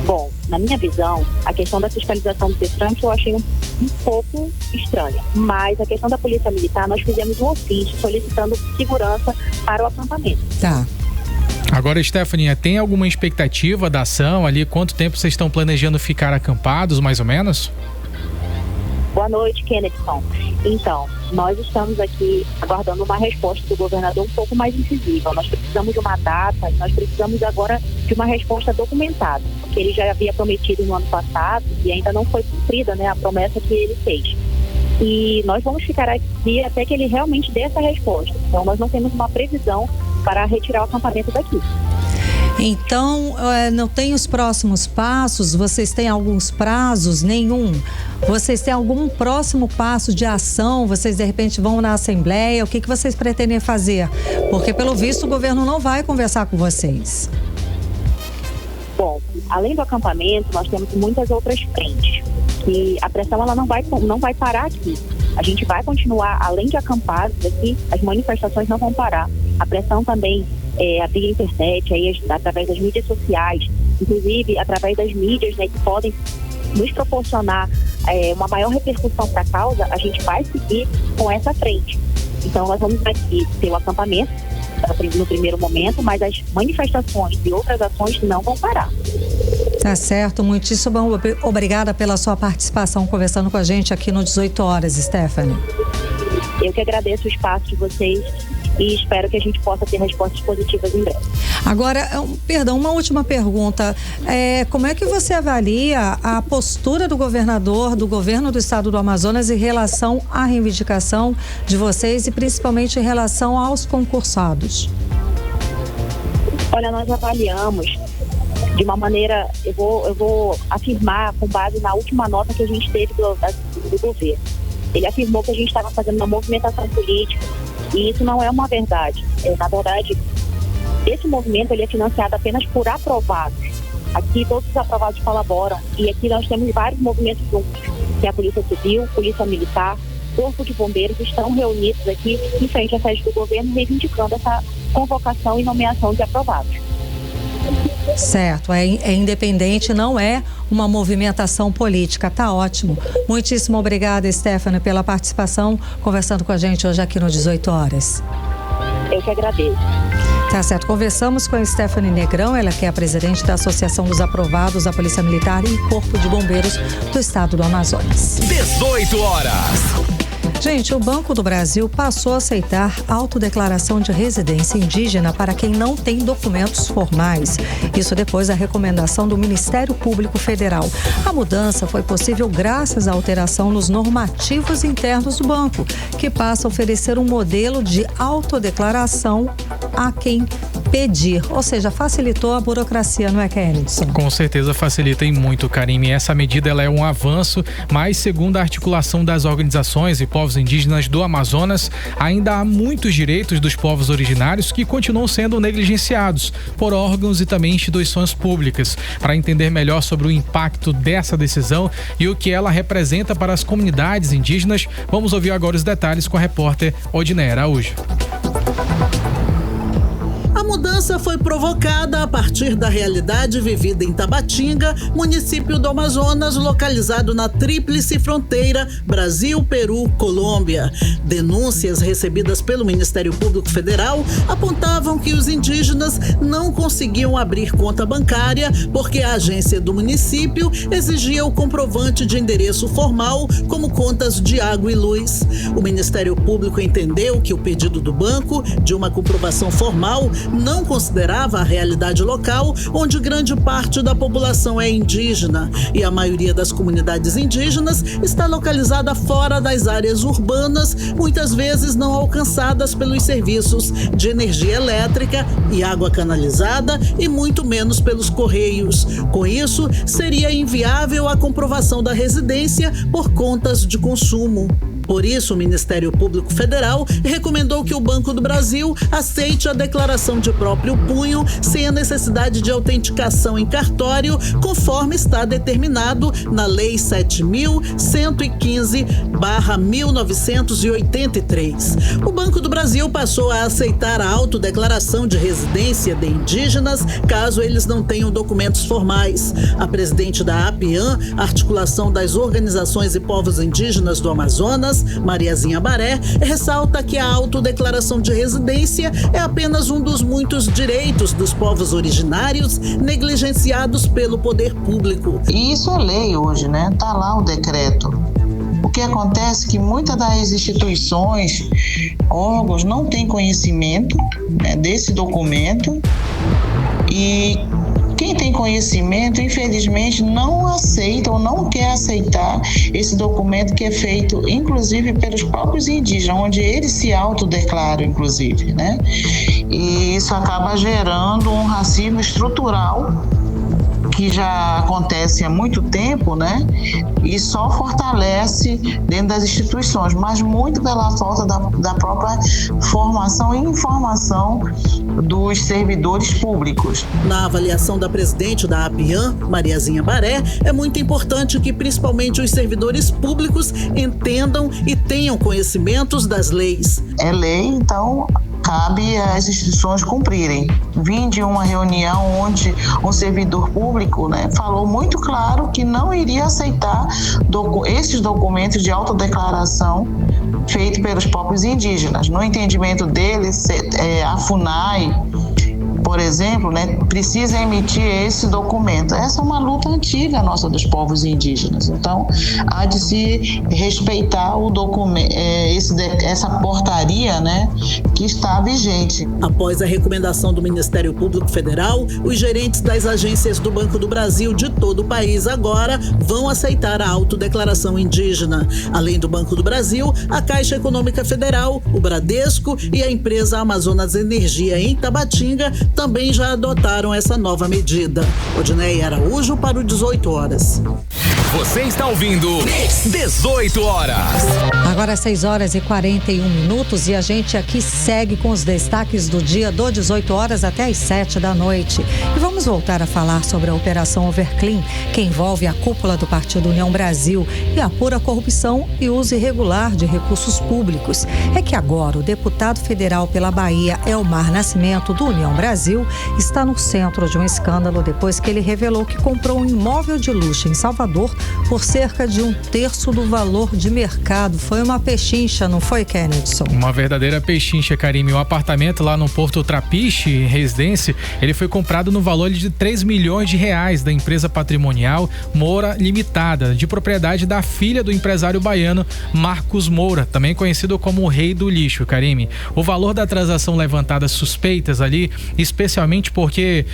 Bom, na minha visão, a questão da fiscalização do Detran que eu achei um pouco estranha, mas a questão da Polícia Militar, nós fizemos um ofício solicitando segurança para o acampamento. Tá. Agora, Stephanie, tem alguma expectativa da ação ali? Quanto tempo vocês estão planejando ficar acampados, mais ou menos? Boa noite, Kennethson. Então, nós estamos aqui aguardando uma resposta do governador um pouco mais incisiva. Nós precisamos de uma data, nós precisamos agora de uma resposta documentada, porque ele já havia prometido no ano passado e ainda não foi cumprida, né, a promessa que ele fez. E nós vamos ficar aqui até que ele realmente dê essa resposta. Então, nós não temos uma previsão para retirar o acampamento daqui. Então, não tem os próximos passos? Vocês têm alguns prazos? Nenhum? Vocês têm algum próximo passo de ação? Vocês, de repente, vão na Assembleia? O que vocês pretendem fazer? Porque, pelo visto, o governo não vai conversar com vocês. Bom, além do acampamento, nós temos muitas outras frentes, que a pressão ela não vai parar aqui. A gente vai continuar, além de acampados aqui, as manifestações não vão parar. A pressão também via internet, aí, através das mídias sociais, inclusive através das mídias, né, que podem nos proporcionar uma maior repercussão para a causa, a gente vai seguir com essa frente. Então, nós vamos aqui ter o acampamento no primeiro momento, mas as manifestações e outras ações não vão parar. Tá certo, muitíssimo obrigada pela sua participação conversando com a gente aqui no 18 horas, Stephanie. Eu que agradeço o espaço de vocês e espero que a gente possa ter respostas positivas em breve. Agora, uma última pergunta. Como é que você avalia a postura do governador, do governo do estado do Amazonas em relação à reivindicação de vocês e principalmente em relação aos concursados? Olha, nós avaliamos de uma maneira, eu vou afirmar com base na última nota que a gente teve do governo. Ele afirmou que a gente estava fazendo uma movimentação política e isso não é uma verdade. Na verdade, esse movimento ele é financiado apenas por aprovados. Aqui todos os aprovados colaboram e aqui nós temos vários movimentos juntos, que é a Polícia Civil, Polícia Militar, Corpo de Bombeiros, estão reunidos aqui em frente à sede do governo reivindicando essa convocação e nomeação de aprovados. Certo, é independente, não é uma movimentação política, tá ótimo. Muitíssimo obrigada, Stephanie, pela participação, conversando com a gente hoje aqui no 18 horas. Eu que agradeço. Tá certo, conversamos com a Stephanie Negrão, ela que é a presidente da Associação dos Aprovados da Polícia Militar e Corpo de Bombeiros do Estado do Amazonas. 18 horas. Gente, o Banco do Brasil passou a aceitar autodeclaração de residência indígena para quem não tem documentos formais. Isso depois da recomendação do Ministério Público Federal. A mudança foi possível graças à alteração nos normativos internos do banco, que passa a oferecer um modelo de autodeclaração a quem pedir. Ou seja, facilitou a burocracia, não é, Kennedy? Com certeza facilita e muito, Karime. Essa medida ela é um avanço, mas segundo a articulação das organizações e povos indígenas do Amazonas, ainda há muitos direitos dos povos originários que continuam sendo negligenciados por órgãos e também instituições públicas. Para entender melhor sobre o impacto dessa decisão e o que ela representa para as comunidades indígenas, vamos ouvir agora os detalhes com a repórter Odiné Araújo. A mudança foi provocada a partir da realidade vivida em Tabatinga, município do Amazonas, localizado na tríplice fronteira Brasil, Peru, Colômbia. Denúncias recebidas pelo Ministério Público Federal apontavam que os indígenas não conseguiam abrir conta bancária porque a agência do município exigia o comprovante de endereço formal, como contas de água e luz. O Ministério Público entendeu que o pedido do banco de uma comprovação formal não considerava a realidade local, onde grande parte da população é indígena e a maioria das comunidades indígenas está localizada fora das áreas urbanas, muitas vezes não alcançadas pelos serviços de energia elétrica e água canalizada e muito menos pelos correios. Com isso, seria inviável a comprovação da residência por contas de consumo. Por isso, o Ministério Público Federal recomendou que o Banco do Brasil aceite a declaração de próprio punho sem a necessidade de autenticação em cartório, conforme está determinado na Lei 7.115/1983. O Banco do Brasil passou a aceitar a autodeclaração de residência de indígenas, caso eles não tenham documentos formais. A presidente da APIAN, Articulação das Organizações e Povos Indígenas do Amazonas, Mariazinha Baré, ressalta que a autodeclaração de residência é apenas um dos muitos direitos dos povos originários negligenciados pelo poder público. E isso é lei hoje, né? Tá lá o decreto. O que acontece é que muitas das instituições, órgãos, não têm conhecimento, né, desse documento e quem tem conhecimento, infelizmente, não aceita ou não quer aceitar esse documento que é feito, inclusive, pelos próprios indígenas, onde eles se autodeclaram, inclusive, né? E isso acaba gerando um racismo estrutural que já acontece há muito tempo, né? E só fortalece dentro das instituições, mas muito pela falta da própria formação e informação dos servidores públicos. Na avaliação da presidente da APIAN, Mariazinha Baré, é muito importante que principalmente os servidores públicos entendam e tenham conhecimentos das leis. É lei, então cabe às instituições cumprirem. Vim de uma reunião onde um servidor público, né, falou muito claro que não iria aceitar esses documentos de autodeclaração feitos pelos povos indígenas. No entendimento deles, a FUNAI, por exemplo, né, precisa emitir esse documento. Essa é uma luta antiga nossa dos povos indígenas. Então, há de se respeitar o documento, essa portaria, né, que está vigente. Após a recomendação do Ministério Público Federal, os gerentes das agências do Banco do Brasil de todo o país agora vão aceitar a autodeclaração indígena. Além do Banco do Brasil, a Caixa Econômica Federal, o Bradesco e a empresa Amazonas Energia em Tabatinga também já adotaram essa nova medida. Odneia Araújo para o 18 horas. Você está ouvindo 18 horas. Agora 6 horas e 41 minutos e a gente aqui segue com os destaques do dia do 18 horas até as 7 da noite. E vamos voltar a falar sobre a Operação Overclean, que envolve a cúpula do Partido União Brasil e apura corrupção e uso irregular de recursos públicos. É que agora o deputado federal pela Bahia, Elmar Nascimento, do União Brasil, está no centro de um escândalo depois que ele revelou que comprou um imóvel de luxo em Salvador por cerca de 1/3 do valor de mercado. Foi uma pechincha, não foi, Kennedson? Uma verdadeira pechincha, Karime. O apartamento lá no Porto Trapiche, Residência, ele foi comprado no valor de 3 milhões de reais da empresa patrimonial Moura Limitada, de propriedade da filha do empresário baiano Marcos Moura, também conhecido como o Rei do Lixo, Karime. O valor da transação levantada suspeitas ali, especialmente porque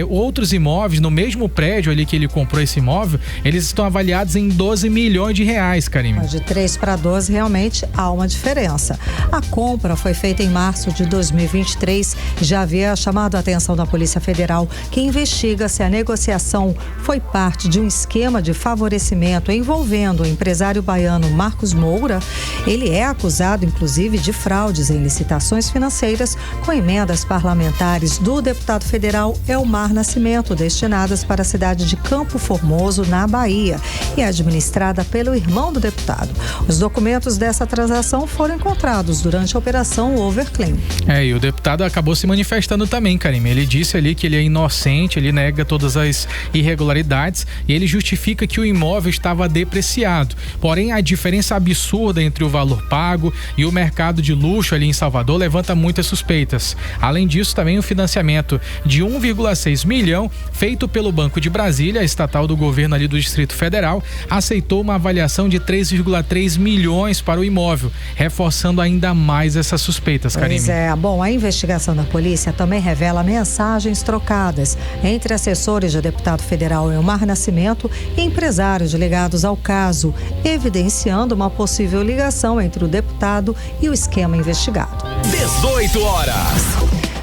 outros imóveis no mesmo prédio ali que ele comprou esse imóvel, eles estão avaliados em 12 milhões de reais, Karime. De 3 para 12 realmente há uma diferença. A compra foi feita em março de 2023, já havia chamado a atenção da Polícia Federal, que investiga se a negociação foi parte de um esquema de favorecimento envolvendo o empresário baiano Marcos Moura. Ele é acusado, inclusive, de fraudes em licitações financeiras com emendas parlamentares do deputado federal Elmar Nascimento, destinadas para a cidade de Campo Formoso, na Bahia, e administrada pelo irmão do deputado. Os documentos dessa transação foram encontrados durante a Operação Overclean. E o deputado acabou se manifestando também, Karime. Ele disse ali que ele é inocente, ele nega todas as irregularidades e ele justifica que o imóvel estava depreciado. Porém, a diferença absurda entre o valor pago e o mercado de luxo ali em Salvador levanta muitas suspeitas. Além disso, também o financiamento de 1,6 milhão feito pelo Banco de Brasília, estatal do governo ali do Distrito Federal, aceitou uma avaliação de 3,3 milhões para o imóvel, reforçando ainda mais essas suspeitas, Karime. Pois é. Bom, a investigação da polícia também revela mensagens trocadas entre assessores do deputado federal Elmar Nascimento e empresários ligados ao caso, evidenciando uma possível ligação entre o deputado e o esquema investigado. 18 horas.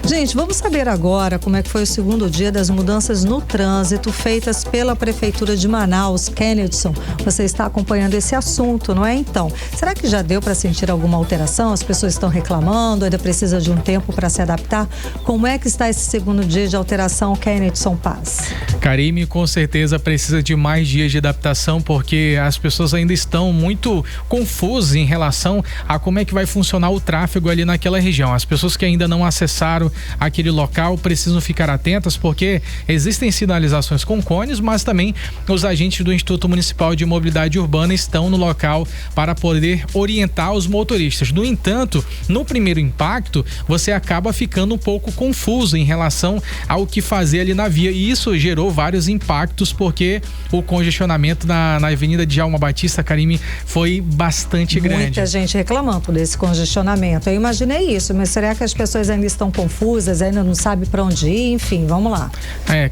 Gente, vamos saber agora como é que foi o segundo dia das mudanças no trânsito feitas pela Prefeitura de Manaus. Kennedson, você está acompanhando esse assunto, não é? Então, será que já deu para sentir alguma alteração? As pessoas estão reclamando, ainda precisa de um tempo para se adaptar? Como é que está esse segundo dia de alteração, Kennedson Paz? Karime, com certeza precisa de mais dias de adaptação, porque as pessoas ainda estão muito confusas em relação a como é que vai funcionar o tráfego ali naquela região. As pessoas que ainda não acessaram aquele local precisam ficar atentas, porque existem sinalizações com cones, mas também os agentes do Instituto Municipal de Mobilidade Urbana estão no local para poder orientar os motoristas. No entanto, no primeiro impacto, você acaba ficando um pouco confuso em relação ao que fazer ali na via, e isso gerou vários impactos, porque o congestionamento na Avenida Djalma Batista, Karime, foi bastante grande. Muita gente reclamando desse congestionamento. Eu imaginei isso, mas será que as pessoas ainda estão confusas confusas, ainda não sabe para onde ir, enfim, vamos lá.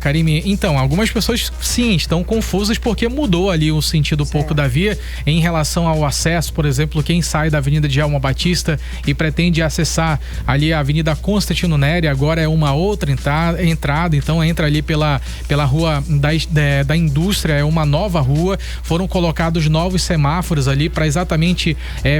Karime, então, algumas pessoas sim estão confusas porque mudou ali o sentido um pouco da via em relação ao acesso, por exemplo, quem sai da Avenida Djalma Batista e pretende acessar ali a Avenida Constantino Neri, agora é uma outra entrada, então entra ali pela rua da Indústria, é uma nova rua, foram colocados novos semáforos ali para exatamente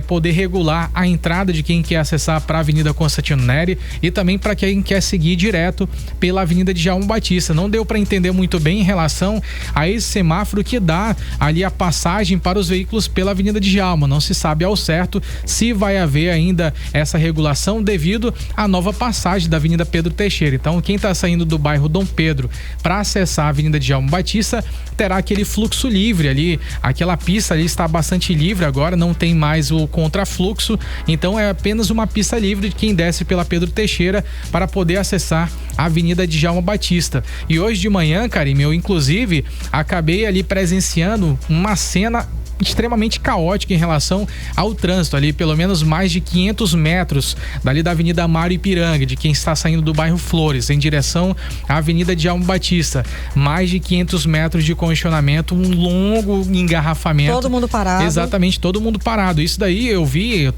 poder regular a entrada de quem quer acessar para a Avenida Constantino Neri e também para quem quer seguir direto pela Avenida Djalma Batista. Não deu para entender muito bem em relação a esse semáforo que dá ali a passagem para os veículos pela Avenida Djalma. Não se sabe ao certo se vai haver ainda essa regulação devido à nova passagem da Avenida Pedro Teixeira. Então, quem está saindo do bairro Dom Pedro para acessar a Avenida Djalma Batista terá aquele fluxo livre ali, aquela pista ali está bastante livre agora, não tem mais o contrafluxo, então é apenas uma pista livre de quem desce pela Pedro Teixeira para poder acessar a Avenida Djalma Batista. E hoje de manhã, Karime, eu inclusive acabei ali presenciando uma cena extremamente caótica em relação ao trânsito ali, pelo menos mais de 500 metros dali da Avenida Mário Ipiranga, de quem está saindo do bairro Flores em direção à Avenida Djalma Batista, mais de 500 metros de congestionamento, um longo engarrafamento. Todo mundo parado. Exatamente, todo mundo parado. Isso daí eu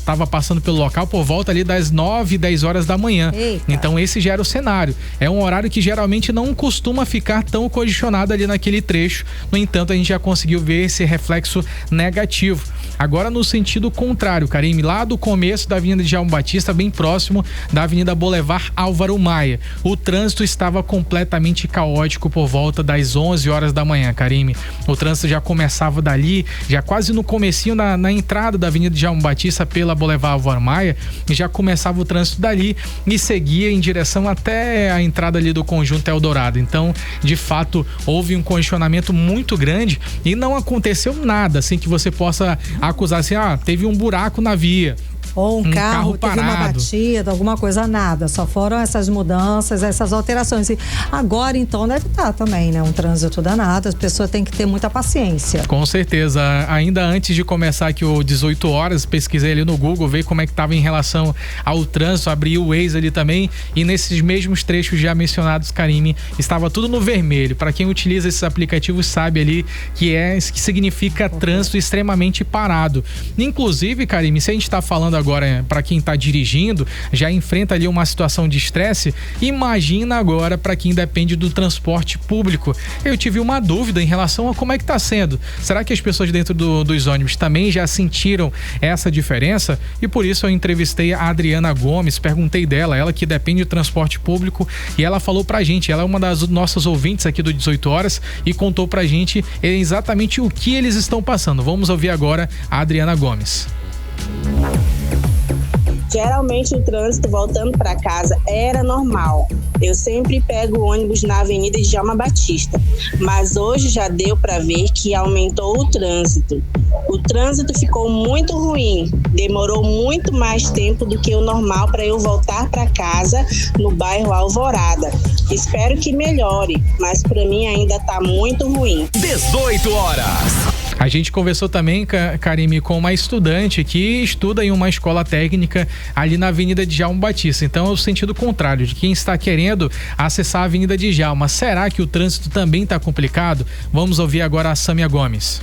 tava passando pelo local por volta ali das 9, 10 horas da manhã. Eita. Então esse já era o cenário. É um horário que geralmente não costuma ficar tão congestionado ali naquele trecho. No entanto, a gente já conseguiu ver esse reflexo negativo. Agora no sentido contrário, Karime, lá do começo da Avenida Djalma Batista, bem próximo da Avenida Boulevard Álvaro Maia, o trânsito estava completamente caótico por volta das 11 horas da manhã, Karime. O trânsito já começava dali, já quase no comecinho na entrada da Avenida Djalma Batista pela Boulevard Álvaro Maia, já começava o trânsito dali e seguia em direção até a entrada ali do Conjunto Eldorado. Então, de fato, houve um congestionamento muito grande e não aconteceu nada assim que você possa acusar assim, teve um buraco na via. Ou um carro teve parado. uma batida, alguma coisa, nada. Só foram essas mudanças, essas alterações. E agora, então, deve estar também, né? Um trânsito danado. As pessoas têm que ter muita paciência. Com certeza. Ainda antes de começar aqui o 18 horas, pesquisei ali no Google, ver como é que estava em relação ao trânsito, abri o Waze ali também, e nesses mesmos trechos já mencionados, Karime, estava tudo no vermelho. Para quem utiliza esses aplicativos sabe ali que significa trânsito extremamente parado. Inclusive, Karime, se a gente está falando agora para quem está dirigindo, já enfrenta ali uma situação de estresse, imagina agora para quem depende do transporte público. Eu tive uma dúvida em relação a como é que está sendo. Será que as pessoas dentro dos ônibus também já sentiram essa diferença? E por isso eu entrevistei a Adriana Gomes, perguntei dela, ela que depende do transporte público, e ela falou pra gente, ela é uma das nossas ouvintes aqui do 18 horas e contou pra gente exatamente o que eles estão passando. Vamos ouvir agora a Adriana Gomes. Geralmente o trânsito voltando para casa era normal. Eu sempre pego o ônibus na Avenida Djalma Batista, mas hoje já deu para ver que aumentou o trânsito. O trânsito ficou muito ruim, demorou muito mais tempo do que o normal para eu voltar para casa no bairro Alvorada. Espero que melhore, mas para mim ainda está muito ruim. 18 horas. A gente conversou também, Karime, com uma estudante que estuda em uma escola técnica ali na Avenida Djalma Batista. Então é o sentido contrário, de quem está querendo acessar a Avenida Djalma. Será que o trânsito também está complicado? Vamos ouvir agora a Sâmia Gomes.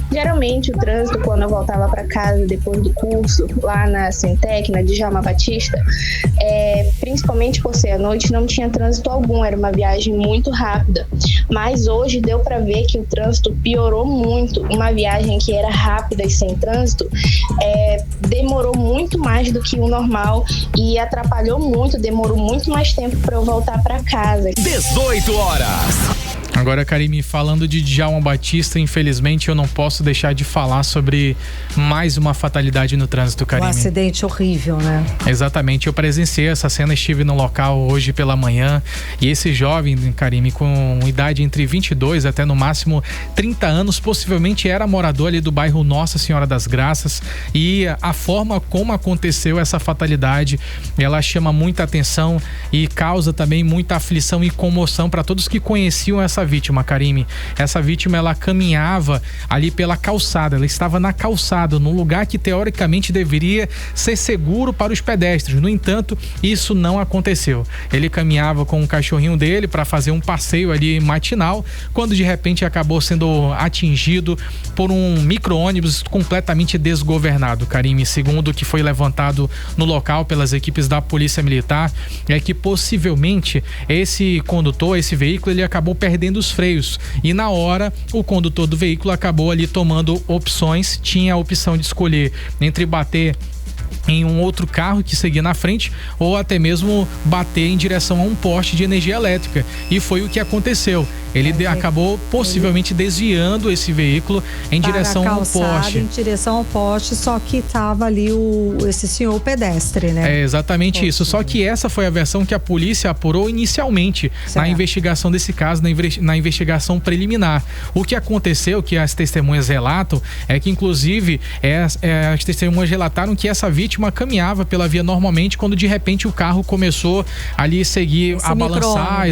Geralmente o trânsito, quando eu voltava para casa depois do curso, lá na Sintec, na Djalma Batista, principalmente por ser à noite, não tinha trânsito algum, era uma viagem muito rápida. Mas hoje deu para ver que o trânsito piorou muito. Uma viagem que era rápida e sem trânsito demorou muito mais do que o normal e atrapalhou muito, demorou muito mais tempo para eu voltar para casa. 18 horas. Agora, Karime, falando de Djalma Batista, infelizmente eu não posso deixar de falar sobre mais uma fatalidade no trânsito, Karime. Um acidente horrível, né? Exatamente, eu presenciei essa cena, estive no local hoje pela manhã e esse jovem, Karime, com idade entre 22 até no máximo 30 anos, possivelmente era morador ali do bairro Nossa Senhora das Graças, e a forma como aconteceu essa fatalidade, ela chama muita atenção e causa também muita aflição e comoção para todos que conheciam essa vítima, Karime. Essa vítima, ela caminhava ali pela calçada, ela estava na calçada, num lugar que teoricamente deveria ser seguro para os pedestres. No entanto, isso não aconteceu. Ele caminhava com o cachorrinho dele para fazer um passeio ali matinal, quando de repente acabou sendo atingido por um micro-ônibus completamente desgovernado, Karime. Segundo o que foi levantado no local pelas equipes da Polícia Militar, é que possivelmente esse condutor, esse veículo, ele acabou perdendo os freios e na hora o condutor do veículo acabou ali tomando opções, tinha a opção de escolher entre bater em um outro carro que seguia na frente ou até mesmo bater em direção a um poste de energia elétrica, e foi o que aconteceu. Ele acabou possivelmente desviando esse veículo em direção ao poste. Em direção ao poste, só que estava ali esse senhor pedestre, né? É exatamente isso. Só que essa foi a versão que a polícia apurou inicialmente na investigação desse caso, na investigação preliminar. O que aconteceu, que as testemunhas relatam, é que inclusive as testemunhas relataram que essa vítima caminhava pela via normalmente, quando de repente o carro começou ali seguir a balançar,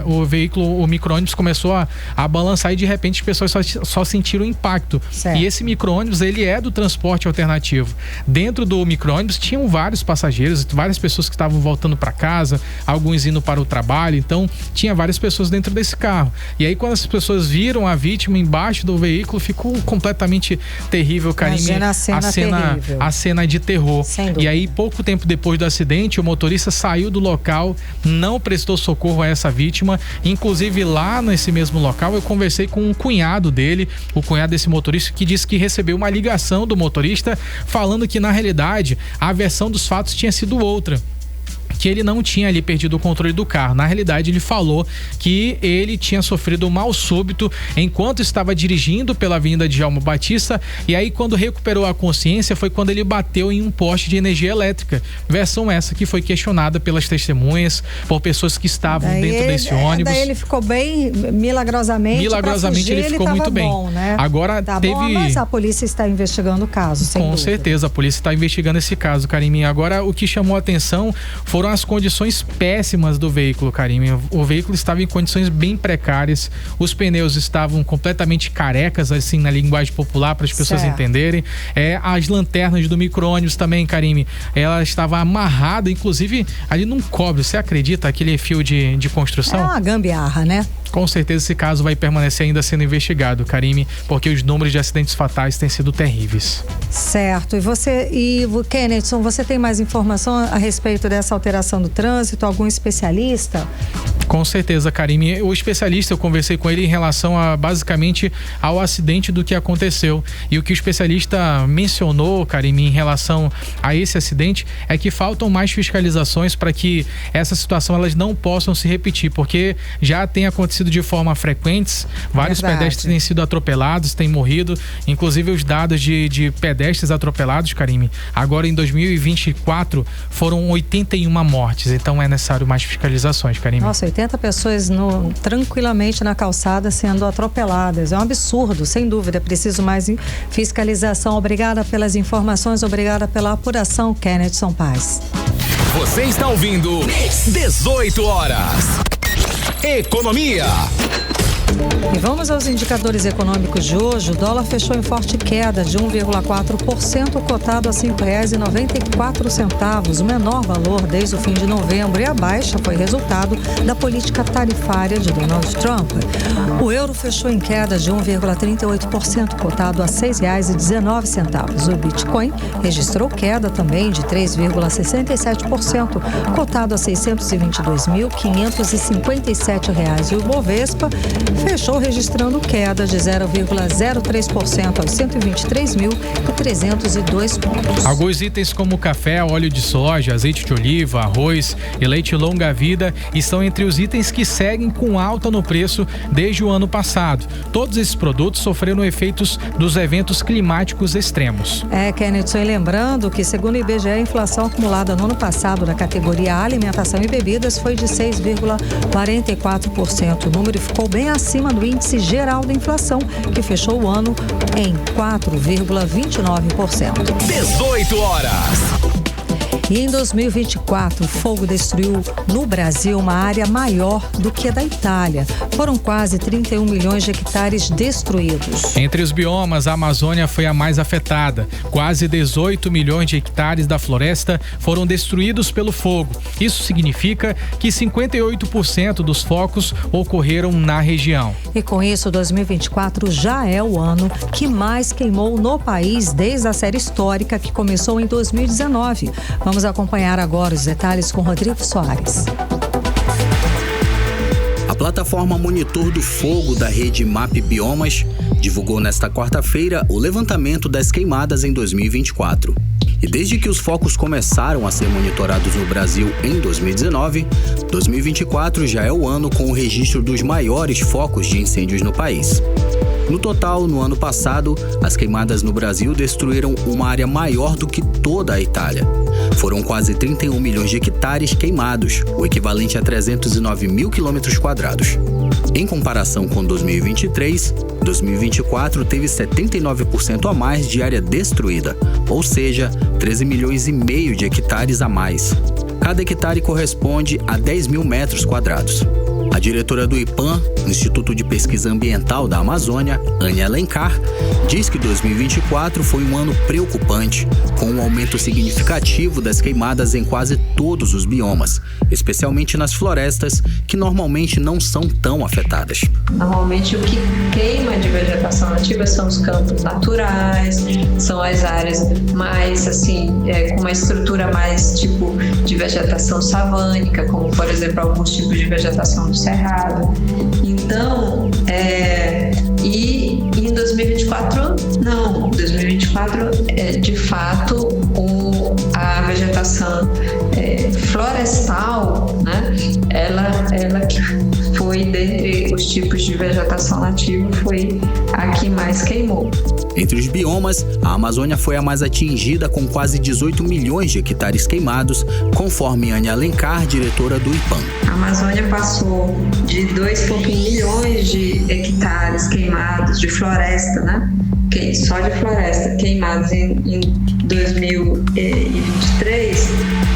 o veículo, o micro-ônibus começou a balançar e de repente as pessoas só sentiram o impacto. Certo. E esse micro-ônibus, ele é do transporte alternativo. Dentro do micro-ônibus tinham vários passageiros, várias pessoas que estavam voltando para casa, alguns indo para o trabalho, então tinha várias pessoas dentro desse carro. E aí quando as pessoas viram a vítima embaixo do veículo, ficou completamente terrível, Karime. A cena de terror. E aí pouco tempo depois do acidente, o motorista saiu do local, não prestou socorro a essa vítima. Inclusive lá nesse mesmo local eu conversei com um cunhado dele, o cunhado desse motorista, que disse que recebeu uma ligação do motorista falando que na realidade a versão dos fatos tinha sido outra, que ele não tinha ali perdido o controle do carro. Na realidade, ele falou que ele tinha sofrido um mal súbito enquanto estava dirigindo pela Avenida Djalma Batista, e aí quando recuperou a consciência foi quando ele bateu em um poste de energia elétrica. Versão essa que foi questionada pelas testemunhas, por pessoas que estavam dentro desse ônibus. Daí ele ficou bem, milagrosamente ele ficou muito bem. Bom, né? Agora mas a polícia está investigando o caso, sem dúvida. Com certeza, a polícia está investigando esse caso, Karime. Agora, o que chamou a atenção foram as condições péssimas do veículo, Karime. O veículo estava em condições bem precárias, os pneus estavam completamente carecas, assim, na linguagem popular, para as pessoas entenderem. As lanternas do micro-ônibus também, Karime, ela estava amarrada, inclusive ali num cobre. Você acredita? Aquele fio de construção? É uma gambiarra, né? Com certeza esse caso vai permanecer ainda sendo investigado, Karime, porque os números de acidentes fatais têm sido terríveis. Certo. E Kennedson, você tem mais informação a respeito dessa alteração do trânsito? Algum especialista? Com certeza, Karime. O especialista, eu conversei com ele em relação basicamente ao acidente do que aconteceu. E o que o especialista mencionou, Karime, em relação a esse acidente, é que faltam mais fiscalizações para que essa situação elas não possam se repetir, porque já tem acontecido de forma frequente, vários pedestres têm sido atropelados, têm morrido, inclusive os dados de pedestres atropelados, Karime, agora em 2024 foram 81 mortes, então é necessário mais fiscalizações, Karime. Nossa, 80 pessoas tranquilamente na calçada sendo atropeladas, é um absurdo, sem dúvida, é preciso mais fiscalização. Obrigada pelas informações, obrigada pela apuração, Kennedson Paz. Você está ouvindo 18 horas. Economia. E vamos aos indicadores econômicos de hoje. O dólar fechou em forte queda de 1,4%, cotado a R$ 5,94, o menor valor desde o fim de novembro, e a baixa foi resultado da política tarifária de Donald Trump. O euro fechou em queda de 1,38%, cotado a R$ 6,19. O Bitcoin registrou queda também de 3,67%, cotado a R$ 622.557. E o Bovespa fechou registrando queda de 0,03% aos 123.302 pontos. Alguns itens como café, óleo de soja, azeite de oliva, arroz e leite longa-vida estão entre os itens que seguem com alta no preço desde o ano passado. Todos esses produtos sofreram efeitos dos eventos climáticos extremos. Kennedson, e lembrando que, segundo o IBGE, a inflação acumulada no ano passado na categoria alimentação e bebidas foi de 6,44%. O número ficou bem acima do índice geral da inflação, que fechou o ano em 4,29%. 18 horas. E em 2024, o fogo destruiu no Brasil uma área maior do que a da Itália. Foram quase 31 milhões de hectares destruídos. Entre os biomas, a Amazônia foi a mais afetada. Quase 18 milhões de hectares da floresta foram destruídos pelo fogo. Isso significa que 58% dos focos ocorreram na região. E com isso, 2024 já é o ano que mais queimou no país desde a série histórica que começou em 2019. Vamos acompanhar agora os detalhes com Rodrigo Soares. A plataforma Monitor do Fogo da rede MAP Biomas divulgou nesta quarta-feira o levantamento das queimadas em 2024. E desde que os focos começaram a ser monitorados no Brasil em 2019, 2024 já é o ano com o registro dos maiores focos de incêndios no país. No total, no ano passado, as queimadas no Brasil destruíram uma área maior do que toda a Itália. Foram quase 31 milhões de hectares queimados, o equivalente a 309 mil quilômetros quadrados. Em comparação com 2023, 2024 teve 79% a mais de área destruída, ou seja, 13 milhões e meio de hectares a mais. Cada hectare corresponde a 10 mil metros quadrados. A diretora do IPAM, Instituto de Pesquisa Ambiental da Amazônia, Ania Alencar, diz que 2024 foi um ano preocupante, com um aumento significativo das queimadas em quase todos os biomas, especialmente nas florestas, que normalmente não são tão afetadas. Normalmente o que queima de vegetação nativa são os campos naturais, são as áreas mais com uma estrutura mais tipo de vegetação savânica, como por exemplo alguns tipos de vegetação do cerrado. Então, e em 2024 não. Em 2024 de fato a vegetação florestal, né? Ela que foi dentre os tipos de vegetação nativa foi a que mais queimou. Entre os biomas, a Amazônia foi a mais atingida com quase 18 milhões de hectares queimados, conforme Ania Alencar, diretora do IPAM. A Amazônia passou de 2,1 milhões de hectares queimados de floresta, né? Só de floresta queimados em 2023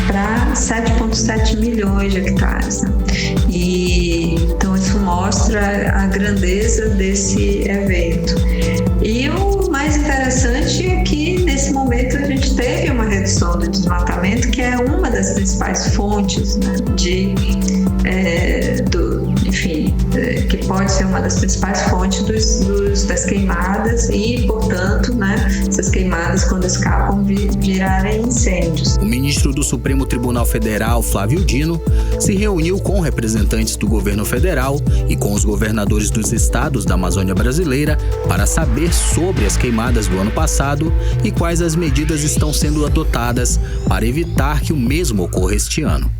para 7,7 milhões de hectares. Né? E então isso mostra a grandeza desse evento. E o mais interessante é que nesse momento a gente teve uma redução do desmatamento, que é uma das principais fontes, né, que pode ser uma das principais fontes das queimadas e, portanto, né, essas queimadas, quando escapam, virarem incêndios. O ministro do Supremo Tribunal Federal, Flávio Dino, se reuniu com representantes do governo federal e com os governadores dos estados da Amazônia brasileira para saber sobre as queimadas do ano passado e quais as medidas estão sendo adotadas para evitar que o mesmo ocorra este ano.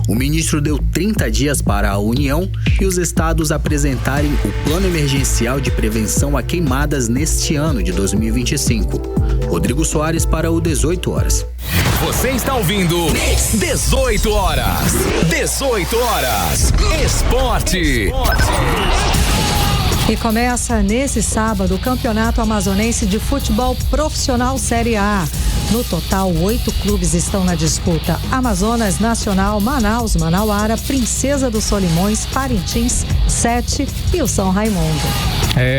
O ministro deu 30 dias para a União e os estados apresentarem o Plano Emergencial de Prevenção a Queimadas neste ano de 2025. Rodrigo Soares para o 18 Horas. Você está ouvindo 18 Horas. 18 Horas. Esporte. E começa nesse sábado o Campeonato Amazonense de Futebol Profissional Série A. No total, 8 clubes estão na disputa: Amazonas, Nacional, Manaus, Manauara, Princesa dos Solimões, Parintins, 7 e o São Raimundo.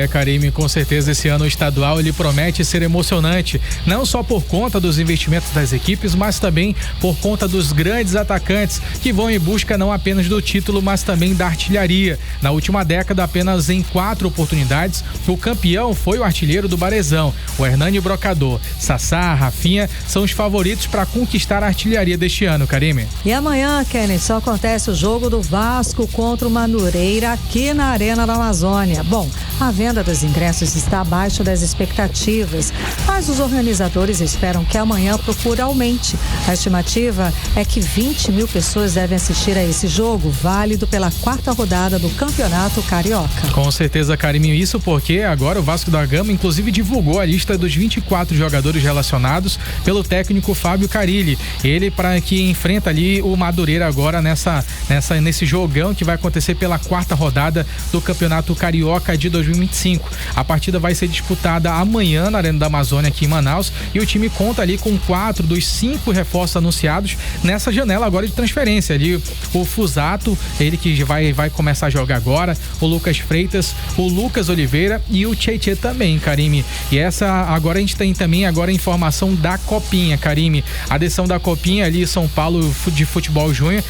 Karime, com certeza esse ano estadual ele promete ser emocionante, não só por conta dos investimentos das equipes, mas também por conta dos grandes atacantes que vão em busca não apenas do título, mas também da artilharia. Na última década, apenas em 4 oportunidades, o campeão foi o artilheiro do Barezão, o Hernani Brocador. Sassá, Rafinha são os favoritos para conquistar a artilharia deste ano, Karime. E amanhã, Kenneth, só acontece o jogo do Vasco contra o Madureira aqui na Arena da Amazônia. Bom, a venda dos ingressos está abaixo das expectativas, mas os organizadores esperam que amanhã a procura aumente. A estimativa é que 20 mil pessoas devem assistir a esse jogo, válido pela 4ª rodada do Campeonato Carioca. Com certeza, Karime, isso porque agora o Vasco da Gama inclusive divulgou a lista dos 24 jogadores relacionados pelo técnico Fábio Carilli. Ele para que enfrenta ali o Madureira agora nesse jogão que vai acontecer pela 4ª rodada do Campeonato Carioca de 2024. 2025. A partida vai ser disputada amanhã na Arena da Amazônia, aqui em Manaus, e o time conta ali com 4 dos 5 reforços anunciados nessa janela agora de transferência. Ali o Fusato, ele que vai começar a jogar agora, o Lucas Freitas, o Lucas Oliveira e o Tietê também, Karime. E agora a gente tem também agora a informação da Copinha, Karime. A decisão da Copinha ali, São Paulo de Futebol Júnior,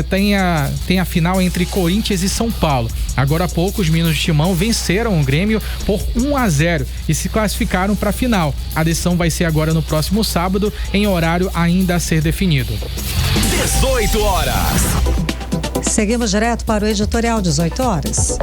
tem a final entre Corinthians e São Paulo. Agora há pouco os meninos de Timão venceram o Grêmio por 1-0 e se classificaram para a final. A decisão vai ser agora no próximo sábado, em horário ainda a ser definido. 18 horas. Seguimos direto para o editorial 18 horas.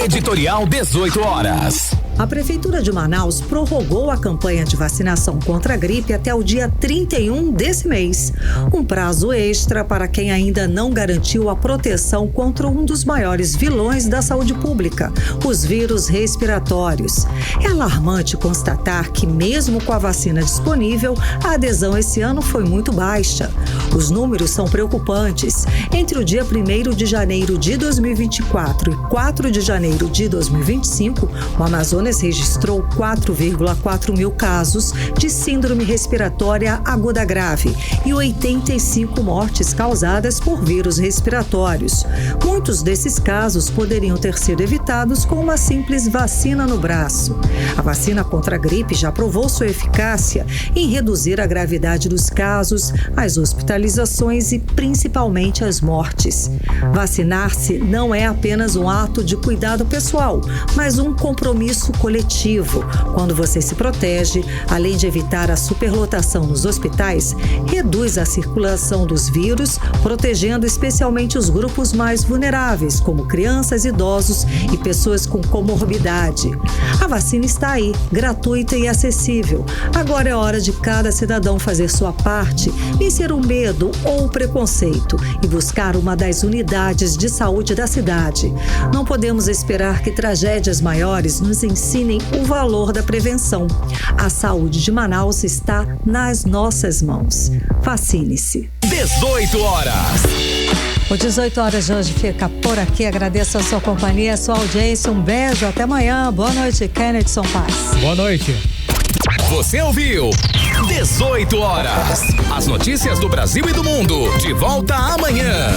Editorial 18 horas. A Prefeitura de Manaus prorrogou a campanha de vacinação contra a gripe até o dia 31 desse mês. Um prazo extra para quem ainda não garantiu a proteção contra um dos maiores vilões da saúde pública, os vírus respiratórios. É alarmante constatar que, mesmo com a vacina disponível, a adesão esse ano foi muito baixa. Os números são preocupantes. Entre o dia 1º de janeiro de 2024 e 4 de janeiro de 2025, o Amazonas registrou 4,4 mil casos de síndrome respiratória aguda grave e 85 mortes causadas por vírus respiratórios. Muitos desses casos poderiam ter sido evitados com uma simples vacina no braço. A vacina contra a gripe já provou sua eficácia em reduzir a gravidade dos casos, as hospitalizações e principalmente as mortes. Vacinar-se não é apenas um ato de cuidado pessoal, mas um compromisso coletivo. Quando você se protege, além de evitar a superlotação nos hospitais, reduz a circulação dos vírus, protegendo especialmente os grupos mais vulneráveis, como crianças, idosos e pessoas com comorbidade. A vacina está aí, gratuita e acessível. Agora é hora de cada cidadão fazer sua parte, vencer o medo ou o preconceito e buscar uma das unidades de saúde da cidade. Não podemos esperar que tragédias maiores nos ensinem o valor da prevenção. A saúde de Manaus está nas nossas mãos. Vacine-se. 18 horas. O 18 horas de hoje fica por aqui. Agradeço a sua companhia, a sua audiência. Um beijo, até amanhã. Boa noite, Kennedson Paz. Boa noite. Você ouviu 18 horas. As notícias do Brasil e do mundo. De volta amanhã.